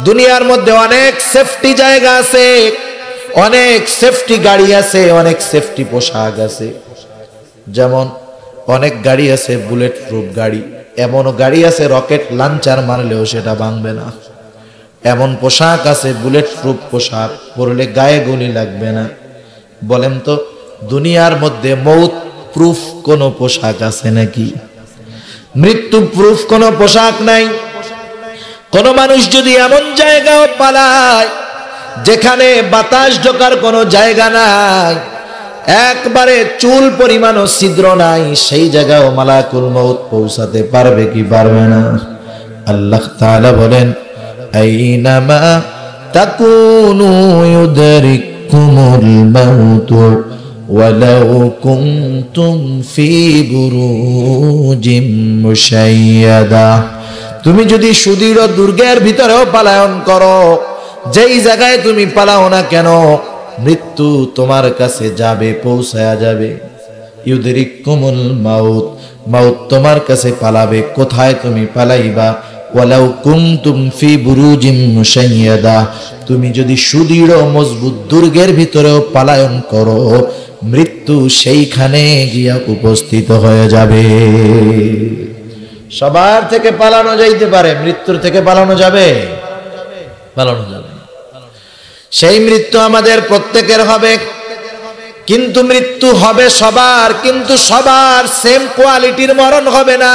দুনিয়ার মধ্যে অনেক সেফটি জায়গা আছে, অনেক সেফটি গাড়ি আছে, অনেক সেফটি পোশাক আছে। যেমন অনেক গাড়ি আছে বুলেট প্রুফ গাড়ি, এমনও গাড়ি আছে রকেট লঞ্চার মারলেও সেটা ভাঙবে না। এমন পোশাক আছে বুলেট প্রুফ পোশাক, পরলে গায়ে গুলি লাগবে না। বলেন তো দুনিয়ার মধ্যে মৌত প্রুফ কোনো পোশাক আছে নাকি? মৃত্যু প্রুফ কোনো পোশাক নাই। কোন মানুষ যদি এমন জায়গাও পালায় যেখানে বাতাস ঢোকার কোনো জায়গা নাই, একবারে চুল পরিমাণও ছিদ্র নাই, সেই জায়গাও মালাকুল মউত পৌঁছাতে পারবে কি পারবে না? আল্লাহ তাআলা বলেন আইনামা তাকুনু ইউদরিকুমুল মাউত ওয়ালাউ কুনতুম ফি বুরুজিম মুশাইয়াদা। তুমি যদি সুদৃঢ় দুর্গের ভিতরেও পালায়ন করো, যেই জায়গায় তুমি পালাও না কেন, মৃত্যু তোমার কাছে যাবে, পৌঁছায়া যাবে। ইউদরিকুমুল মাউত, মাউত তোমার কাছে পালাবে। কোথায় তুমি পালাইবা? ওয়ালাউ কুনতুম ফি বুরুজিম মুশাইয়াদা, তুমি যদি সুদৃঢ় মজবুত দুর্গের ভিতরেও পালায়ন করো, মৃত্যু সেইখানে গিয়া উপস্থিত হয়ে যাবে। সবার থেকে পালানো যাইতে পারে, মৃত্যুর থেকে পালানো যাবে? পালানো যাবে। সেই মৃত্যু আমাদের প্রত্যেকের হবে, কিন্তু মৃত্যু হবে সবার, কিন্তু সবার সেম কোয়ালিটির মরণ হবে না।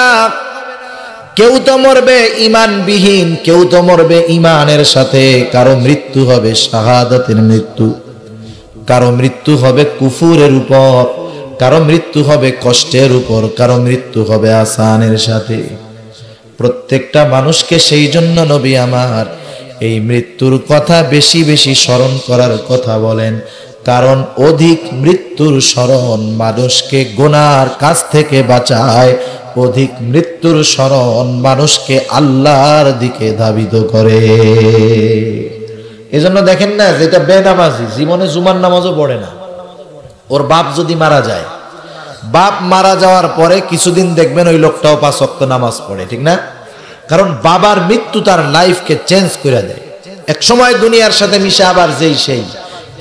কেউ তো মরবে ঈমানবিহীন, কেউ তো মরবে ঈমানের সাথে। কারো মৃত্যু হবে শাহাদাতের মৃত্যু, কারো মৃত্যু হবে কুফুরের উপর, কারো মৃত্যু হবে কষ্টের উপর, কারো মৃত্যু হবে আসানের সাথে। প্রত্যেকটা মানুষকে সেই জন্য নবী আমার এই মৃত্যুর কথা বেশি বেশি স্মরণ করার কথা বলেন। কারণ অধিক মৃত্যুর স্মরণ মানুষকে গুনার কাছ থেকে বাঁচায়, অধিক মৃত্যুর স্মরণ মানুষকে আল্লাহর দিকে ধাবিত করে। এজন্য দেখেন না, যেটা বেনামাজি জীবনে জুমার নামাজও পড়ে না, ওর বাপ যদি মারা যায়, বাপ মারা যাওয়ার পরে কিছুদিন দেখবেন ওই লোকটাও 5 ওয়াক্ত নামাজ পড়ে, ঠিক না? কারণ বাবার মৃত্যু তার লাইফকে চেঞ্জ করে দেয়। এক সময় দুনিয়ার সাথে মিশে আবার যেই সেই,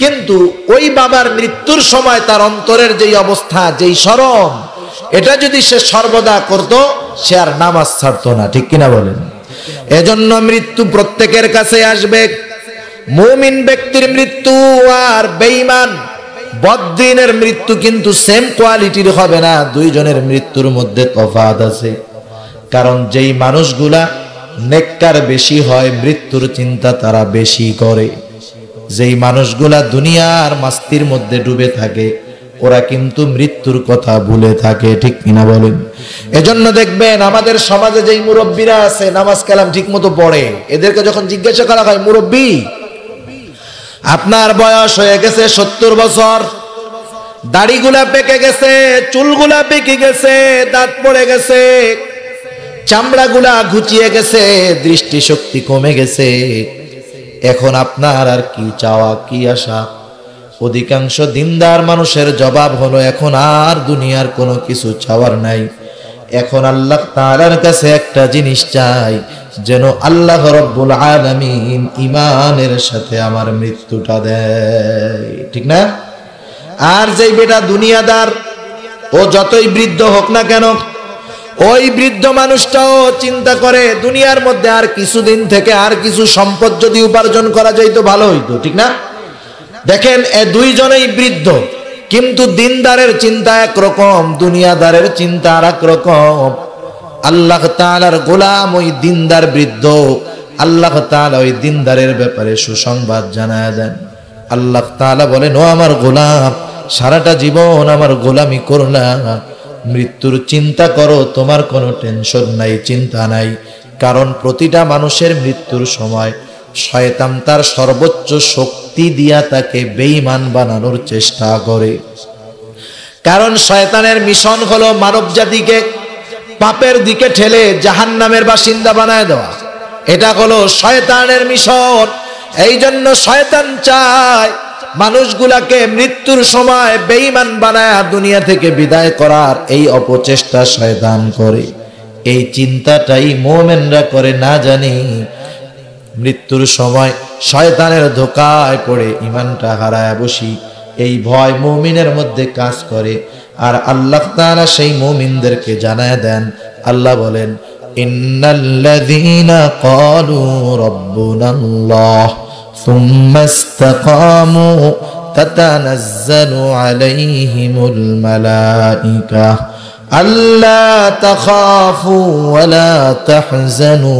কিন্তু ওই বাবার মৃত্যুর সময় তার অন্তরের যেই অবস্থা, যেই শরম, এটা যদি সে সর্বদা করত, সে আর নামাজ ছাড়তো না, ঠিক কিনা বলেন? এজন্য মৃত্যু প্রত্যেকের কাছে আসবে। মুমিন ব্যক্তির মৃত্যু আর বেঈমান বদ্দিনের মৃত্যু কিন্তু সেম কোয়ালিটির হবে না। দুইজনের মৃত্যুর মধ্যে তফাৎ আছে। কারণ যেই মানুষগুলা নেককার বেশি হয়, মৃত্যুর চিন্তা তারা বেশি করে। যেই মানুষগুলা দুনিয়ার মাস্তির মধ্যে ডুবে থাকে, ওরা কিন্তু মৃত্যুর কথা ভুলে থাকে, ঠিক কিনা বলেন? এজন্য দেখবেন আমাদের সমাজে যেই মুরব্বীরা আছে, নামাজ কালাম ঠিক মতো পড়ে, এদেরকে যখন জিজ্ঞাসা করা হয়, মুরব্বী আপনার বয়স হয়ে গেছে 70 বছর, দাড়িগুলা পেকে গেছে, চুলগুলা পেকে গেছে, দাঁত পড়ে গেছে, চামড়াগুলা ঘুচিয়ে গেছে, দৃষ্টিশক্তি কমে গেছে, এখন আপনার আর কি চাওয়া, কি আশা? অধিকাংশ দিনদার মানুষের জবাব হলো, এখন আর দুনিয়ার কোনো কিছু চাওয়ার নাই। এখন আল্লাহ তাআলার কাছে একটা জিনিস চাই, যেন আল্লাহ রব্বুল আলামিন ঈমানের সাথে আমার মৃত্যুটা দেয়, ঠিক না? আর যেই বেটা দুনিয়াদার, ও যতই বৃদ্ধ হোক না কেন, ওই বৃদ্ধ মানুষটাও চিন্তা করে দুনিয়ার মধ্যে আর কিছুদিন থেকে আর কিছু সম্পদ যদি উপার্জন করা যাইতো ভালো হইতো, ঠিক না? দেখেন এ দুইজনেই বৃদ্ধ, কিন্তু দিনদারের চিন্তা একরকম, দুনিয়াদারের চিন্তা আর এক রকম। আল্লাহ তাআলার গোলাম ওই দিনদার বৃদ্ধ, আল্লাহ তাআলা ওই দিনদারের ব্যাপারে সুসংবাদ জানায় দেন। আল্লাহ তাআলা বলেন, ও আমার গোলাম, সারাটা জীবন আমার গোলামি করলা, মৃত্যুর চিন্তা করো, তোমার কোনো টেনশন নাই, চিন্তা নাই। কারণ প্রতিটা মানুষের মৃত্যুর সময় শয়তান তার সর্বোচ্চ শক্তি দিয়া তাকে বেঈমান বানানোর চেষ্টা করে। কারণ শয়তানের মিশন হলো মানব জাতিকে পাপের দিকে ঠেলে জাহান্নামের বাসিন্দা বানায় দেওয়া। এটা হলো শয়তানের মিশন। এই জন্য শয়তান চায় মানুষগুলাকে মৃত্যুর সময় বেঈমান বানায়া দুনিয়া থেকে বিদায় করার এই অপচেষ্টা শয়তান করে। এই চিন্তাটাই মুমিনরা করে না জানি মৃত্যুর সময় শয়তানের ধোঁকায় পড়ে ঈমানটা হারায় বসি। এই ভয় মুমিনের মধ্যে কাজ করে। আর আল্লাহ তাআলা সেই মুমিনদেরকে জানায় দেন, আল্লাহ বলেন, ইন্নাল্লাযীনা ক্বালু রাব্বুনাল্লাহ সুম্মা ইসতাকামু তাতানাজ্জালু আলাইহিমুল মালায়েকা আল্লা তাখাফু ওয়া লা তাহজানু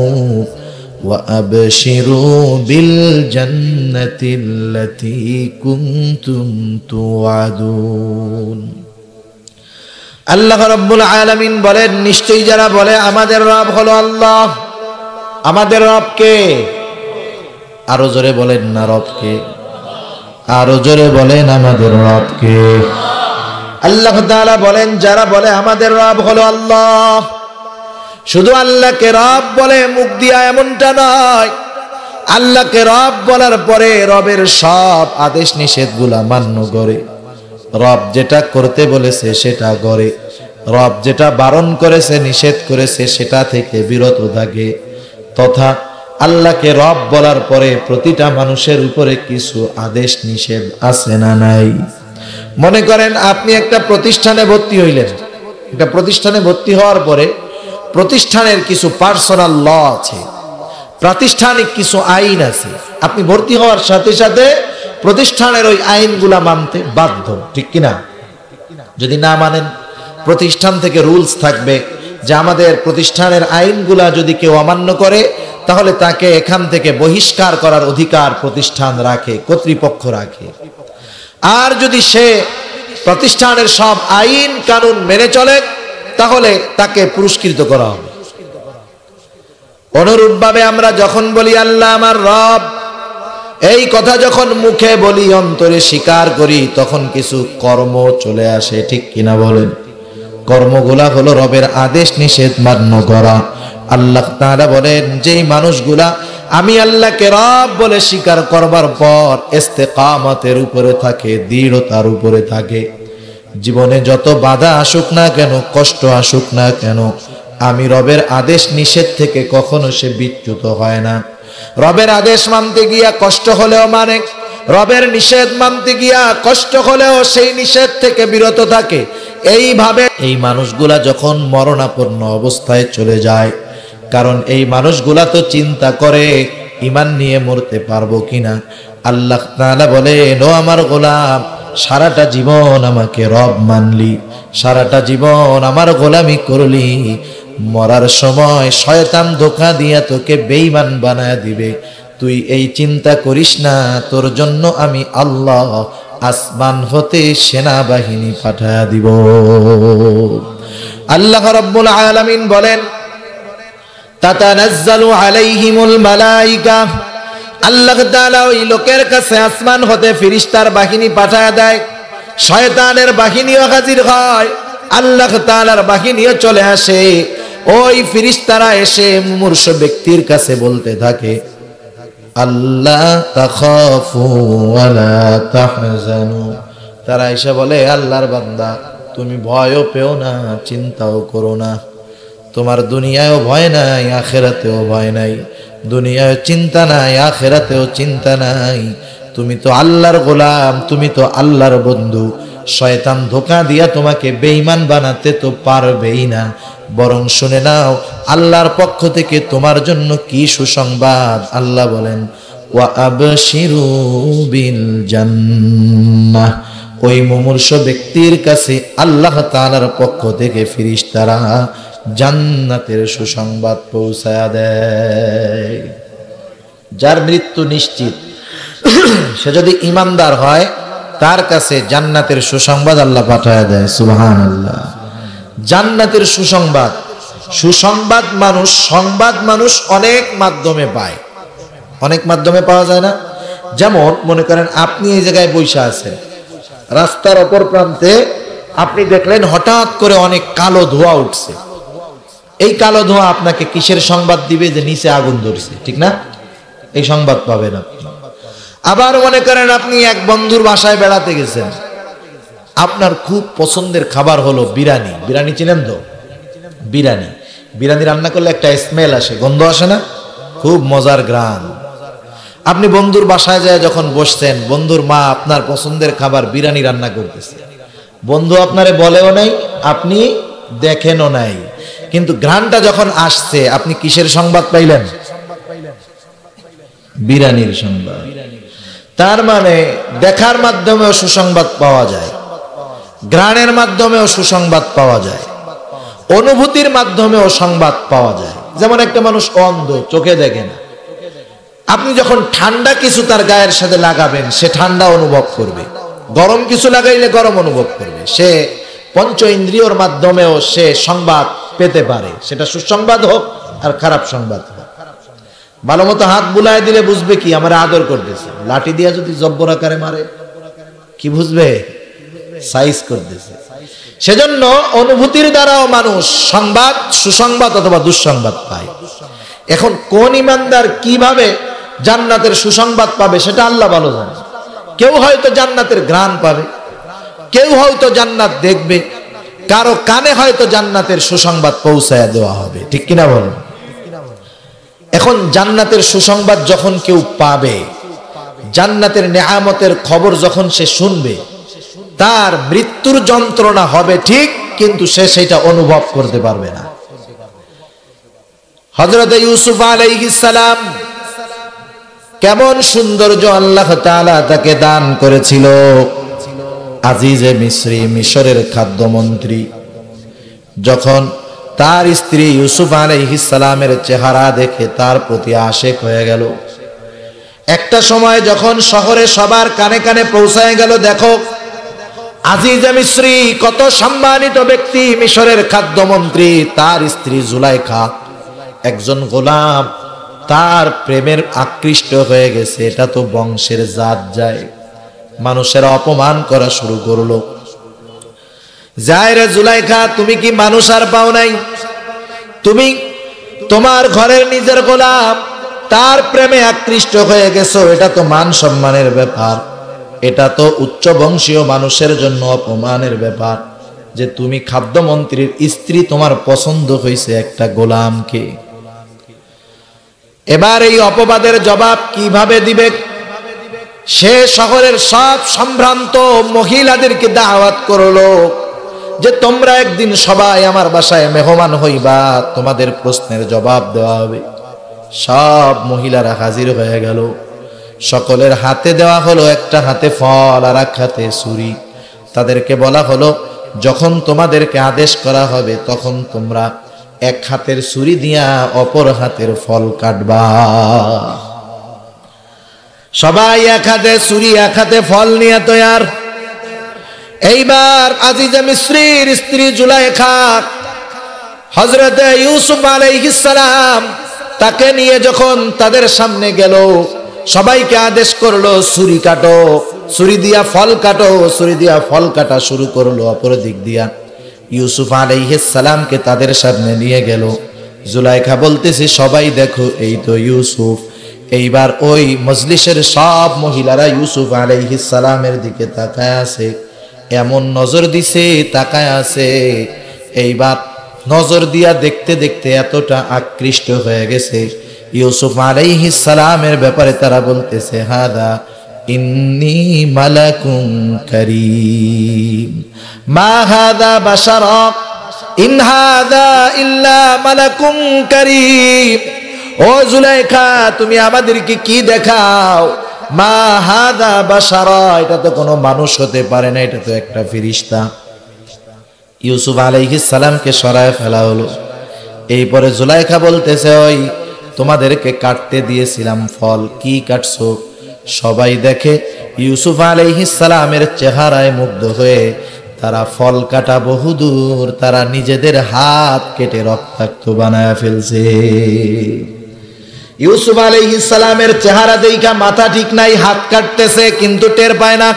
ওয়া আবশিরু বিল জান্নাতিল্লাতী কুনতুম তুআদুন। আল্লাহ রাব্বুল আলামিন বলেন, নিশ্চয়ই যারা বলে আমাদের রব হলো আল্লাহ, আমাদের রব কে? আরো জোরে বলেন না রব কে? আরো জোরে বলেন আমাদের রব কে? আল্লাহ তাআলা বলেন, যারা বলে আমাদের রব হলো আল্লাহ, শুধু আল্লাহকে রব বলে মুখ দিয়া এমনটা নয়, আল্লাহকে রব বলার পরে রবের সব আদেশ নিষেধগুলা মান্য করে। রব যেটা করতে বলেছে সেটা করে, রব যেটা বারণ করেছে নিষেধ করেছে সেটা থেকে বিরত থাকে। তথা আল্লাহকে রব বলার পরে প্রতিটা মানুষের উপরে কিছু আদেশ নিষেধ আছে না নাই? মনে করেন আপনি একটা প্রতিষ্ঠানে ভর্তি হইলেন, একটা প্রতিষ্ঠানে ভর্তি হওয়ার পরে প্রতিষ্ঠানের কিছু পার্সোনাল ল আছে, প্রাতিষ্ঠানিক কিছু আইন আছে। আপনি ভর্তি হওয়ার সাথে সাথে প্রতিষ্ঠানের ওই আইনগুলা মানতে বাধ্য, ঠিক কিনা? যদি না মানেন, প্রতিষ্ঠান থেকে রুলস থাকবে যে আমাদের প্রতিষ্ঠানের আইনগুলা যদি কেউ অমান্য করে তাহলে তাকে এখান থেকে বহিষ্কার করার অধিকার প্রতিষ্ঠান রাখে, কর্তৃপক্ষ রাখে। আর যদি সে প্রতিষ্ঠানের সব আইন কানুন মেনে চলে তাহলে তাকে পুরস্কৃত করা হবে। অনুরূপভাবে আমরা যখন বলি আল্লাহ আমার রব, এই কথা যখন মুখে বলি অন্তরে স্বীকার করি তখন কিছু কর্ম চলে আসে, ঠিক কিনা বলেন? কর্মগুলা হলো রবের আদেশ নিষেধ মান্য করা। আল্লাহ তাআলা বলেন, যেই মানুষগুলা আমি আল্লাহকে রব বলে স্বীকার করবার পর ইস্তেকামতের উপরে থাকে, দৃঢ়তার উপরে থাকে, জীবনে যত বাধা আসুক না কেন, কষ্ট আসুক না কেন, আমি রবের আদেশ নিষেধ থেকে কখনো সে বিচ্যুত হয় না। রবের আদেশ মানতে গিয়া কষ্ট হলেও মানে, রবের নিষেধ মানতে গিয়া কষ্ট হলেও সেই নিষেধ থেকে বিরত থাকে। এইভাবে এই মানুষগুলা যখন মরণাপন্ন অবস্থায় চলে যায়, কারণ এই মানুষগুলা তো চিন্তা করে ঈমান নিয়ে মরতে পারবো কিনা। আল্লাহ তাআলা বলেন, ও আমার গোলাম, সারাটা জীবন আমাকে রব মানলি, সারাটা জীবন আমার গোলামি করলি, মরার সময় শয়তান ধোঁকা দিয়া তোকে বেঈমান বানায় দিবে। তুই এই চিন্তা করিস না, তোর জন্য আমি আল্লাহ আসমান হতে সেনাবাহিনী পাঠায়া দিব। আল্লাহ রাব্বুল আলামিন বলেন, তাতানাজ্জালু আলাইহিমুল মালায়েকা, আল্লাহ তাআলা ওই লোকের কাছে আসমান হতে ফেরেশতার বাহিনী পাঠায়া দেয়। শয়তানের বাহিনীও হাজির হয়, আল্লাহ তাআলার বাহিনীও চলে আসে। ওই ফেরেশতারা এসে মুমূর্ষ ব্যক্তির কাছে বলতে থাকে, আল্লাহ তাখাফু ওয়া লা তাহজানু। তারা এসে বলে, আল্লাহর বান্দা তুমি ভয়ও পেও না, চিন্তাও করো না, তোমার দুনিয়ায়ও ভয় নাই, আখিরাতেও ভয় নাই। দুনিয়ায় চিন্তা নাই, আখিরাতেও চিন্তা নাই। তুমি তো আল্লাহর গোলাম, তুমি তো আল্লাহর বন্ধু। শয়তান ধোঁকা দিয়া তোমাকে বেঈমান বানাতে তো পারবেই না। বরং শুনে নাও আল্লাহর পক্ষ থেকে তোমার জন্য কি সুসংবাদ। আল্লাহ বলেন, ওয়া আবশিরু বিল জান্নাহ। ওই মুমূর্ষ ব্যক্তির কাছে আল্লাহ তাআলার পক্ষ থেকে ফেরেশতারা জান্নাতের সুসংবাদ পৌঁছায়া দেয়। যার মৃত্যু নিশ্চিত, সে যদি ঈমানদার হয় তার কাছে জান্নাতের সুসংবাদ আল্লাহ পাঠায়া দেয়। সুবহানাল্লাহ। জান্নাতের সুসংবাদ, সুসংবাদ মানুষ, সংবাদ মানুষ অনেক মাধ্যমে পায়। অনেক মাধ্যমে পাওয়া যায় না? যেমন মনে করেন আপনি এই জায়গায় বসে আছেন, রাস্তার অপর প্রান্তে আপনি দেখলেন হঠাৎ করে অনেক কালো ধোঁয়া উঠছে। এই কালো ধোঁয়া আপনাকে কিসের সংবাদ দিবে? যে নিচে আগুন ধরছে, ঠিক না? এই সংবাদ পাবেন আপনি। আবার মনে করেন আপনি এক বন্ধুর বাসায় বেড়াতে গেছেন, আপনার খুব পছন্দের খাবার হলো বিরিয়ানি। বিরিয়ানি চিনেন তো? বিরিয়ানি বিরিয়ানি রান্না করলে একটা স্মেল আসে, গন্ধ আসে না? খুব মজার গ্রান। আপনি বন্ধুর বাসায় যায় যখন বসছেন, বন্ধুর মা আপনার পছন্দের খাবার বিরিয়ানি রান্না করতেছে। বন্ধু আপনারে বলেও নাই, আপনি দেখেনও নাই, কিন্তু ঘ্রাণটা যখন আসছে আপনি কিসের সংবাদ পাইলেন? বিরিয়ানির সংবাদ। তার মানে দেখার মাধ্যমেও সুসংবাদ পাওয়া যায়, ঘ্রাণের মাধ্যমেও সুসংবাদ পাওয়া যায়, অনুভূতির মাধ্যমেও সংবাদ পাওয়া যায়। যেমন একটা মানুষ অন্ধ, চোখে দেখে না, আপনি যখন ঠান্ডা কিছু তার গায়ের সাথে লাগাবেন সে ঠান্ডা অনুভব করবে, গরম কিছু লাগাইলে গরম অনুভব করবে। সে পঞ্চ ইন্দ্রিয়র মাধ্যমেও সে সংবাদ পেতে পারে, সেটা সুসংবাদ হোক আর খারাপ সংবাদ হোক। ভালো মতো হাত বুলায় দিলে বুঝবে কি আমার আদর করতেছে, লাঠি দিয়া যদি জব্বর আকারে মারে কি বুঝবে? সাইজ করতেছে। সেজন্য অনুভূতির দ্বারাও মানুষ সংবাদ, সুসংবাদ অথবা দুঃসংবাদ পায়। এখন কোন ইমানদার কিভাবে জান্নাতের সুসংবাদ পাবে সেটা আল্লাহ ভালো জানে। কেউ হয়তো জান্নাতের ঘ্রাণ পাবে, কেউ হয়তো জান্নাত দেখবে, কারো কানে হয়তো জান্নাতের সুসংবাদ পৌঁছায় দেওয়া হবে, ঠিক কিনা বলুন? এখন জান্নাতের সুসংবাদ যখন কেউ পাবে, জান্নাতের নেয়ামতের খবর যখন সে শুনবে, তার মৃত্যুর যন্ত্রণা হবে ঠিক, কিন্তু সে সেটা অনুভব করতে পারবে না। হযরত ইউসুফ আলাইহিস সালাম কেমন সৌন্দর্য আল্লাহ তাআলা তাকে দান করেছিল। আজিজে মিসরি, মিশরের খাদ্যমন্ত্রী, যখন তার স্ত্রী ইউসুফ আলাইহিস সালামের চেহারা দেখে তার প্রতি আশেক হয়ে গেল। একটা সময় যখন শহরে সবার কানে কানে পৌঁছায় গেল, দেখো আজিজে মিসরি কত সম্মানিত ব্যক্তি, মিশরের খাদ্যমন্ত্রী, তার স্ত্রী জুলাইখা একজন গোলাম, তার প্রেমের আকৃষ্ট হয়ে গেছে। এটা তো বংশের জাত যায়। মানুষের অপমান করা শুরু করলো। যায়রে জুলাইখা, তুমি কি মানুষ আর পাও নাই? তুমি তোমার ঘরের নিজের গোলাম, তার প্রেমে আকৃষ্ট হয়ে গেছো, এটা তো মান সম্মানের ব্যাপার, এটা তো উচ্চ বংশীয় মানুষের জন্য অপমানের ব্যাপার যে তুমি খাদ্যমন্ত্রীর স্ত্রী, তোমার পছন্দ হয়েছে একটা গোলামকে। এবার এই অপবাদের জবাব কিভাবে দিবে? সে শহরের সব সম্ভ্রান্ত মহিলাদেরকে দাওয়াত করলো যে তোমরা একদিন সবাই আমার বাসায় মেহমান হইবা, তোমাদের প্রশ্নের জবাব দেওয়া হবে। সব মহিলারা হাজির হয়ে গেল। সকলের হাতে দেওয়া হলো একটা হাতে ফল আর এক হাতে ছুরি। তাদেরকে বলা হলো যখন তোমাদেরকে আদেশ করা হবে তখন তোমরা এক হাতের ছুরি দিয়া অপর হাতের ফল কাটবা। সবাই এক হাতে ছুরি এক হাতে ফল নিয়ে তৈয়ার। এইবার আজিজে মিসরির স্ত্রী জুলাইখা হযরত ইউসুফ আলাইহিস সালাম তাকে নিয়ে যখন তাদের সামনে গেল, সবাইকে আদেশ করলো ছুরি কাটো, ছুরি দিয়া ফল কাটো, ছুরি দিয়া ফল কাটা শুরু করলো। অপর দিক দিয়া ইউসুফ আলাইহিস সালামকে তাদের সামনে নিয়ে গেল। জুলাইখা বলতেছে সবাই দেখো এই তো ইউসুফ। এইবার ওই মজলিসের সব মহিলারা ইউসুফ আলাইহিস সালামের দিকে তাকায় আছে, এমন নজর দিছে, তাকায় আছে। এইবার নজর দিয়া দেখতে দেখতে এতটা আকৃষ্ট হয়ে গেছে ইউসুফ আলাইহিস সালামের ব্যাপারে তারা বলতেছে হাদা ইন্নী মালাকুন কারীম মা হাদা বাশারা ইন হাদা ইল্লা মালাকুন কারীম। ও জুলাইখা, তুমি আমাদেরকে কি দেখাও? মা হাদা বাশারা, এটা তো কোনো মানুষ হতে পারে না, এটা তো একটা ফেরেশতা। ইউসুফ আলাইহিস সালামকে সরায় ফেলা হলো। এরপরে জুলাইখা বলতেছে ওই তোমাদেরকে কাটতে দিয়েছিলাম ফল, কি কাটছো? সবাই দেখে ইউসুফ আলাইহিস সালামের চেহারায় মুগ্ধ হয়ে তারা ফল কাটা বহুদূর, তারা নিজেদের হাত কেটে রক্তাক্ত বানায় ফেলছে। ইউসুফ আলাইহিস সালামের চেহারা দেখা মাথা ঠিক নাই, হাত কাটতেছে কিন্তু টের পায় না।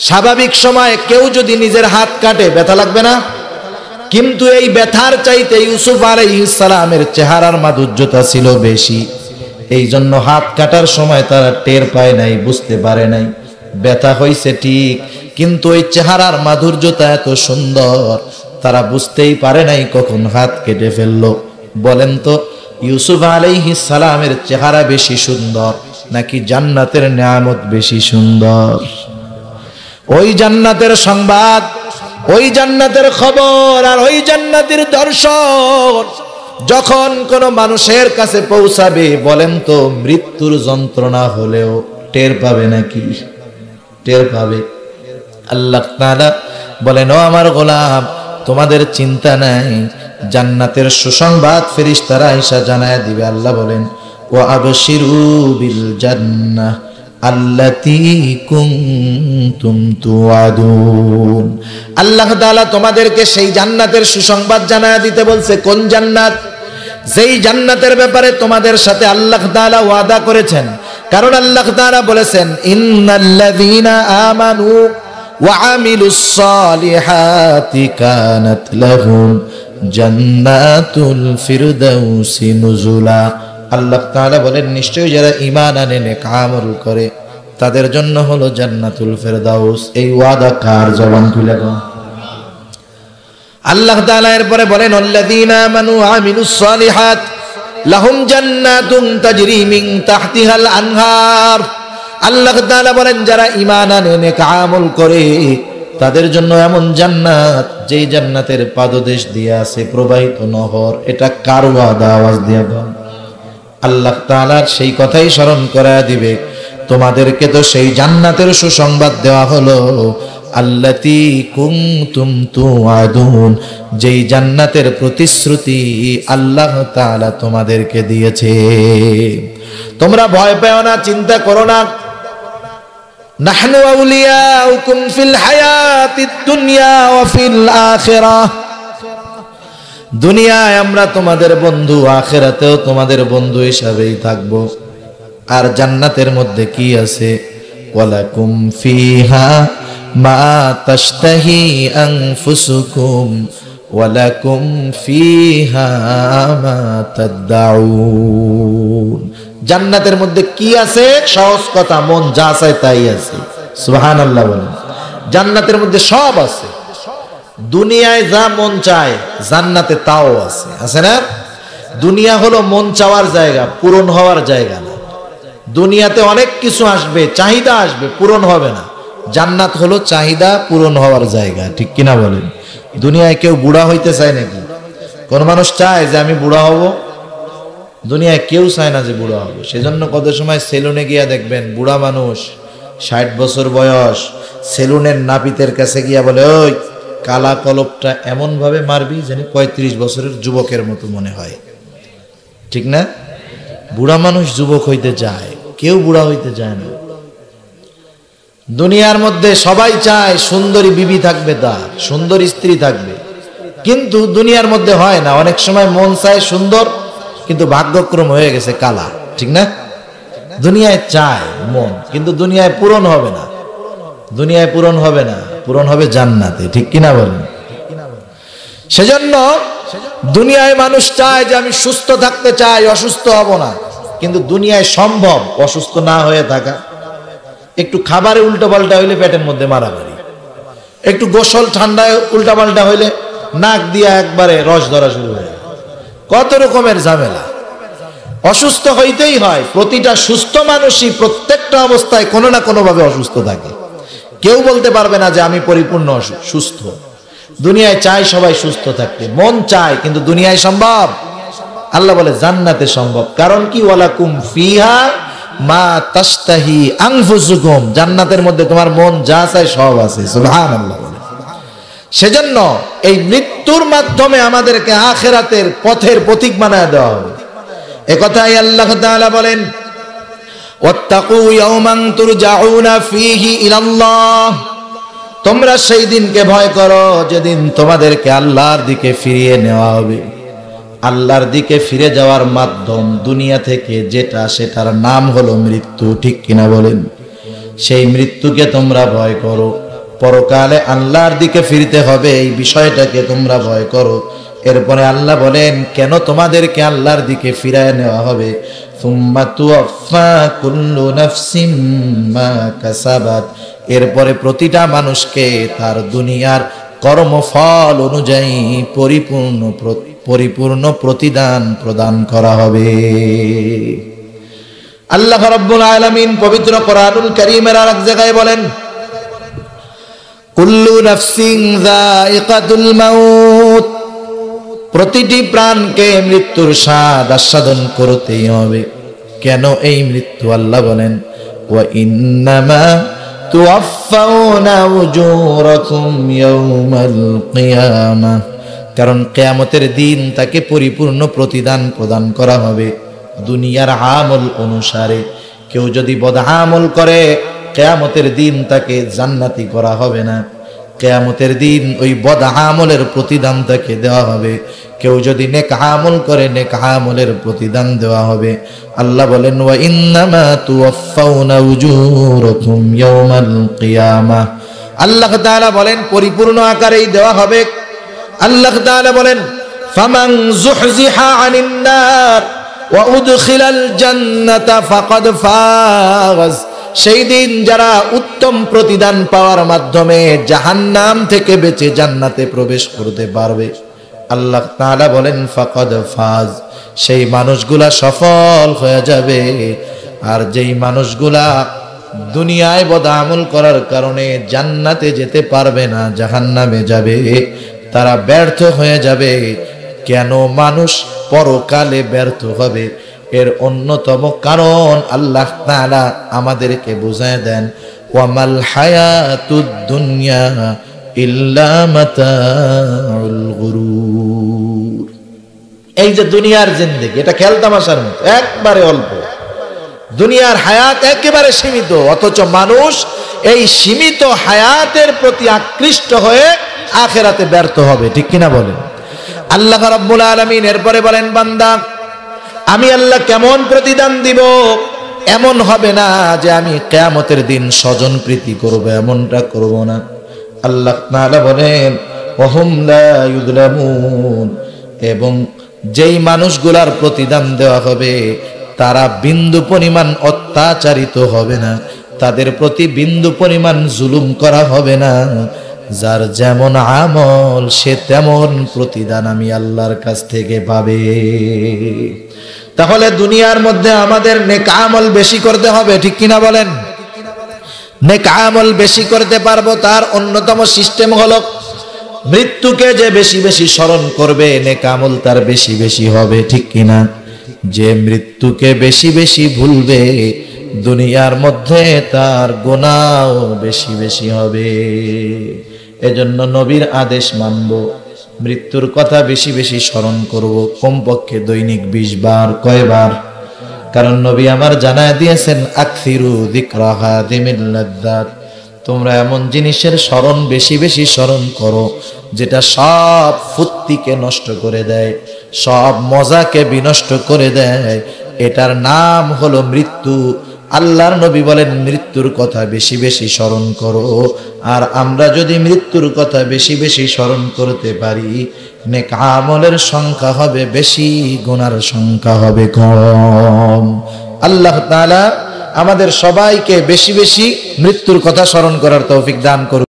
স্বাভাবিক সময় কেউ যদি নিজের হাত কাটে ব্যথা লাগবে না? কিন্তু এই ব্যথার চাইতে ইউসুফ আলাইহিস সালামের চেহারার মাধুর্যতা ছিল বেশি। এই জন্য হাত কাটার সময় তারা টের পায় নাই, বুঝতে পারে নাই। ব্যথা হয়েছে ঠিক, কিন্তু ওই চেহারার মাধুর্যতা এত সুন্দর, তারা বুঝতেই পারে নাই কখন হাত কেটে ফেললো। বলেন তো, ইউসুফ আলাইহিস সালামের চেহারা বেশি সুন্দর নাকি জান্নাতের নিয়ামত বেশি সুন্দর? ওই জান্নাতের সংবাদ, ওই জান্নাতের খবর আর ওই জান্নাতের দর্শন যখন কোন মানুষের কাছে পৌঁছাবে, বলেন তো মৃত্যুর যন্ত্রণা হলেও টের পাবে নাকি? টের পাবে। আল্লাহ তাআলা বলেন, ও আমার গোলাম, তোমাদের চিন্তা নাই, জান্নাতের সুসংবাদ ফেরেশতারা আয়েশা জানায় দিবে। আল্লাহ বলেন, ওয়া আবশিরু বিল জান্নাহ আল্লাতী কুনতুম তুআদুন। আল্লাহ তাআলা তোমাদেরকে সেই জান্নাতের সুসংবাদ জানায় দিতে বলছে। কোন জান্নাত? যেই জান্নাতের ব্যাপারে তোমাদের সাথে আল্লাহ তাআলা ওয়াদা করেছেন। কারণ আল্লাহ তাআলা বলেছেন, ইন্নাল্লাযীনা আমানু ওয়া আমিলুস সালিহাতি কানাত লাহুম জান্নাতুল ফিরদাউসি নুজুলা। আল্লাহ তাআলা বলেন, নিশ্চয়ই যারা ঈমান আনে, নেক আমল করে, তাদের জন্য হলো জান্নাতুল ফিরদাউস। এই ওয়াদা কার? জবান খুলে বলেন। আল্লাহ তাআলা এরপরে বলেন, আল্লাযীনা আমানু ওয়া আমিলুস সালিহাত লাহুম জান্নাতুন তাজরি মিন তাহতিহাল আনহার। আল্লাহ তাআলা বলেন, যারা ঈমান আনে, নেক আমল করে, তাদের জন্য এমন জান্নাত, যেই জান্নাতের পাদদেশ দিয়ে আছে প্রবাহিত নহর। এটা কার ওয়াদা? আওয়াজ দিয়ে বল। আল্লাহ তাআলার সেই কথাই স্মরণ করা দিবে, তোমাদেরকে তো সেই জান্নাতের সুসংবাদ দেওয়া হলো, আল্লাতী কুনতুম তুআদুন, যেই জান্নাতের প্রতিশ্রুতি আল্লাহ তাআলা তোমাদেরকে দিয়েছে। তোমরা ভয় পেও না, চিন্তা করো না। নাহনু আউলিয়াউকুম ফিল হায়াতিদ দুনিয়া ওয়া ফিল আখিরাহ। দুনিয়ায় আমরা তোমাদের বন্ধু, আখিরাতেও তোমাদের বন্ধু হিসাবেই থাকবো। আর জান্নাতের মধ্যে কি আছে? ওয়ালাকুম ফিহা মা তাশতাহি আনফুসুকুম ওয়ালাকুম ফিহা মা তাদউন। জান্নাতের মধ্যে কি আছে? সহজ কথা, মন যা চায় তাই আছে। সুবহানাল্লাহ বলেন। জান্নাতের মধ্যে সব আছে। দুনিয়ায় যা মন চায় জান্নাতে তাও আছে, আছে না? দুনিয়া হলো মন চাওয়ার জায়গা, পূরণ হওয়ার জায়গা না। দুনিয়াতে অনেক কিছু আসবে, চাহিদা আসবে, পূরণ হবে না। জান্নাত হলো চাহিদা পূরণ হওয়ার জায়গা, ঠিক কিনা বলেন? দুনিয়ায় কেউ বুড়া হইতে চায় নাকি? কোন মানুষ চায় যে আমি বুড়া হব? দুনিয়ায় কেউ চায় না যে বুড়া হবো। সেজন্য কত সময় সেলুনে গিয়া দেখবেন বুড়া মানুষ 60 বছর বয়স, সেলুনের নাপিতের কাছে গিয়া বলে, ওই কালা কলপটা এমন ভাবে মারবি যেন 35 বছরের যুবকের মতো মনে হয়, ঠিক না? বুড়া মানুষ যুবক হইতে চায়, কেউ বুড়া হইতে চায় না। দুনিয়ার মধ্যে সবাই চায় সুন্দরী বিবি থাকবে, তার সুন্দর স্ত্রী থাকবে, কিন্তু দুনিয়ার মধ্যে হয় না। অনেক সময় মন চায় সুন্দর, কিন্তু ভাগ্যক্রম হয়ে গেছে কালা, ঠিক না? দুনিয়ায় চায় মন, কিন্তু দুনিয়ায় পূরণ হবে না। দুনিয়ায় পূরণ হবে না, পূরণ হবে জান্নাতে, ঠিক কিনা বলেন? সেজন্য দুনিয়ায় মানুষ চায় যে আমি সুস্থ থাকতে চাই, অসুস্থ হব না। কিন্তু দুনিয়ায় সম্ভব অসুস্থ না হয়ে থাকা? একটু খাবারে উল্টাপাল্টা হইলে পেটের মধ্যে মারামারি, একটু গোসল ঠান্ডায় উল্টাপাল্টা হইলে নাক দিয়া একবারে রস ধরা শুরু হয়ে যায়। কত রকমের ঝামেলা। অসুস্থ হইতেই হয়। প্রতিটা সুস্থ মানুষই প্রত্যেকটা অবস্থায় কোনো না কোনো ভাবে অসুস্থ থাকে। কেউ বলতে পারবে না যে আমি পরিপূর্ণ সুস্থ। দুনিয়ায় চায় সবাই সুস্থ থাকতে, মন চায়, কিন্তু দুনিয়ায় সম্ভব? আল্লাহ বলে জান্নাতে সম্ভব। কারণ কি? ওয়ালাকুম ফিহা মা তাশতাহি আনফুসুকুম। জান্নাতের মধ্যে তোমার মন যা চায় সব আছে। সুবহানাল্লাহ। সেজন্য এই মৃত্যুর মাধ্যমে আমাদেরকে আখিরাতের পথের প্রতীক বানায় দেওয়া হবে। একথাই আল্লাহ তাআলা বলেন, ওয়াত্তাকু ইয়াওমান তুরজাউনা ফীহি ইলাল্লাহ। তোমরা সেই দিনকে ভয় করো যেদিন তোমাদেরকে আল্লাহর দিকে ফিরিয়ে নেওয়া হবে। আল্লাহর দিকে ফিরে যাওয়ার মাধ্যম দুনিয়া থেকে যেটা, সেটার নাম হলো মৃত্যু, ঠিক কিনা বলেন? সেই মৃত্যুকে তোমরা ভয় করো। পরকালে আল্লাহর দিকে ফিরতে হবে, এই বিষয়টাকে তোমরা ভয় করো। এরপরে আল্লাহ বলেন, কেন তোমাদেরকে আল্লাহর দিকে ফিরায় নেওয়া হবে? সুম্মা তুওয়াফা কুল্লু নাফসিম মা কাসাবাত, এরপরে প্রতিটা মানুষকে তার দুনিয়ার কর্মফল অনুযায়ী পরিপূর্ণ প্রতিদান প্রদান করা হবে। আল্লাহ রাব্বুল আলামিন পবিত্র কোরআনুল কারীমের আরেক জায়গায় বলেন, কুল্লু নাফসিন যায়িকাতুল মাউত, প্রতিটি প্রাণকে মৃত্যুর স্বাদ আস্বাদন করতেই হবে। কেন এই মৃত্যু? আল্লাহ বলেন, ওয়া ইন্নামা তুওয়াফাউনা উজুরাকুম ইয়াউমাল কিয়ামাহ, কারণ কিয়ামতের দিন তাকে পরিপূর্ণ প্রতিদান প্রদান করা হবে দুনিয়ার আমল অনুসারে। কেউ যদি বদ আমল করে কিয়ামতের দিন তাকে জান্নাতি করা হবে না, কিয়ামতের দিন ওই বদ আমলের প্রতিদান তাকে দেওয়া হবে। কেউ যদি নেক আমল করে নেক আমলের প্রতিদান দেওয়া হবে। আল্লাহ বলেন, ওয়া ইন্নামা তুওয়াফাউনা উজুরাকুম ইয়াউমাল কিয়ামাহ, আল্লাহ তাআলা বলেন পরিপূর্ণ আকারেই দেওয়া হবে। আল্লাহ তাআলা বলেন, ফামান যুহজিহা আনিন নার ওয়া উদখিলাল জান্নাতা ফাকাদ ফাজ, সেই দিন যারা উত্তম প্রতিদান পাওয়ার মাধ্যমে জাহান্নাম থেকে বেঁচে জান্নাতে প্রবেশ করতে পারবে, আল্লাহ তাআলা বলেন ফাকাদ ফাজ, সেই মানুষগুলা সফল হয়ে যাবে। আর যেই মানুষগুলা দুনিয়ায় বদআমল করার কারণে জান্নাতে যেতে পারবে না, জাহান্নামে যাবে, তারা ব্যর্থ হয়ে যাবে। কেন মানুষ পরকালে ব্যর্থ হবে? এর অন্যতম কারণ আল্লাহ তাআলা আমাদেরকে বুঝায় দেন, ওয়ামাল হায়াতুদ দুনিয়া ইল্লা মাতাউল গুরুর। এই যে দুনিয়ার জিন্দেগি, এটা খেলতামাশার মতো, একবারে অল্প। দুনিয়ার হায়াত একেবারে সীমিত, অথচ মানুষ এই সীমিত হায়াতের প্রতি আকৃষ্ট হয়ে আখিরাতে ব্যর্থ হবে। ঠিক কিনা বলেন? আল্লাহ রাব্বুল আলামিন এরপরে বলেন, বান্দা আমি আল্লাহ কেমন প্রতিদান দিব? এমন হবে না যে আমি কিয়ামতের দিন স্বজন প্রীতি করব, এমনটা করব না। আল্লাহ তাআলা বলেন, ওয়াহুম লা ইউযলামুন, এবং যেই মানুষগুলার প্রতিদান দেওয়া হবে তারা বিন্দু পরিমাণ অত্যাচারিত হবে না, তাদের প্রতি বিন্দু পরিমাণ জুলুম করা হবে না। যার যেমন আমল সে তেমন প্রতিদান আমি আল্লাহর কাছ থেকে পাবে। তাহলে দুনিয়ার মধ্যে আমাদের নেক আমল বেশি করতে হবে। ঠিক কিনা বলেন? নেক আমল বেশি করতে পারবো তার অন্যতম সিস্টেম হলো মৃত্যুকে যে বেশি বেশি স্মরণ করবে নেক আমল তার বেশি বেশি হবে। ঠিক কিনা? যে মৃত্যুকে বেশি বেশি ভুলবে দুনিয়ার মধ্যে তার গুনাহ বেশি বেশি হবে। এজন্য নবীর আদেশ মানব, মৃত্যুর কথা বেশি বেশি স্মরণ করব, কমপক্ষে দৈনিক 20 বার। কয়বার? কারণ নবী আমার জানায় দিয়েছেন, আকসিরু যিকরা হাদিমিল লাযযাত, তোমরা এমন জিনিসের স্মরণ বেশি বেশি স্মরণ করো যেটা সব ফুর্তিকে নষ্ট করে দেয়, সব মজাকে বিনষ্ট করে দেয়। এটার নাম হলো মৃত্যু। আল্লাহর নবী বলেন, মৃত্যুর কথা বেশি বেশি স্মরণ করো। আর আমরা যদি মৃত্যুর কথা বেশি বেশি স্মরণ করতে পারি, নেক আমলের সংখ্যা হবে বেশি, গুনার সংখ্যা হবে কম। আল্লাহ তাআলা আমাদের সবাইকে বেশি বেশি মৃত্যুর কথা স্মরণ করার তৌফিক দান করুন।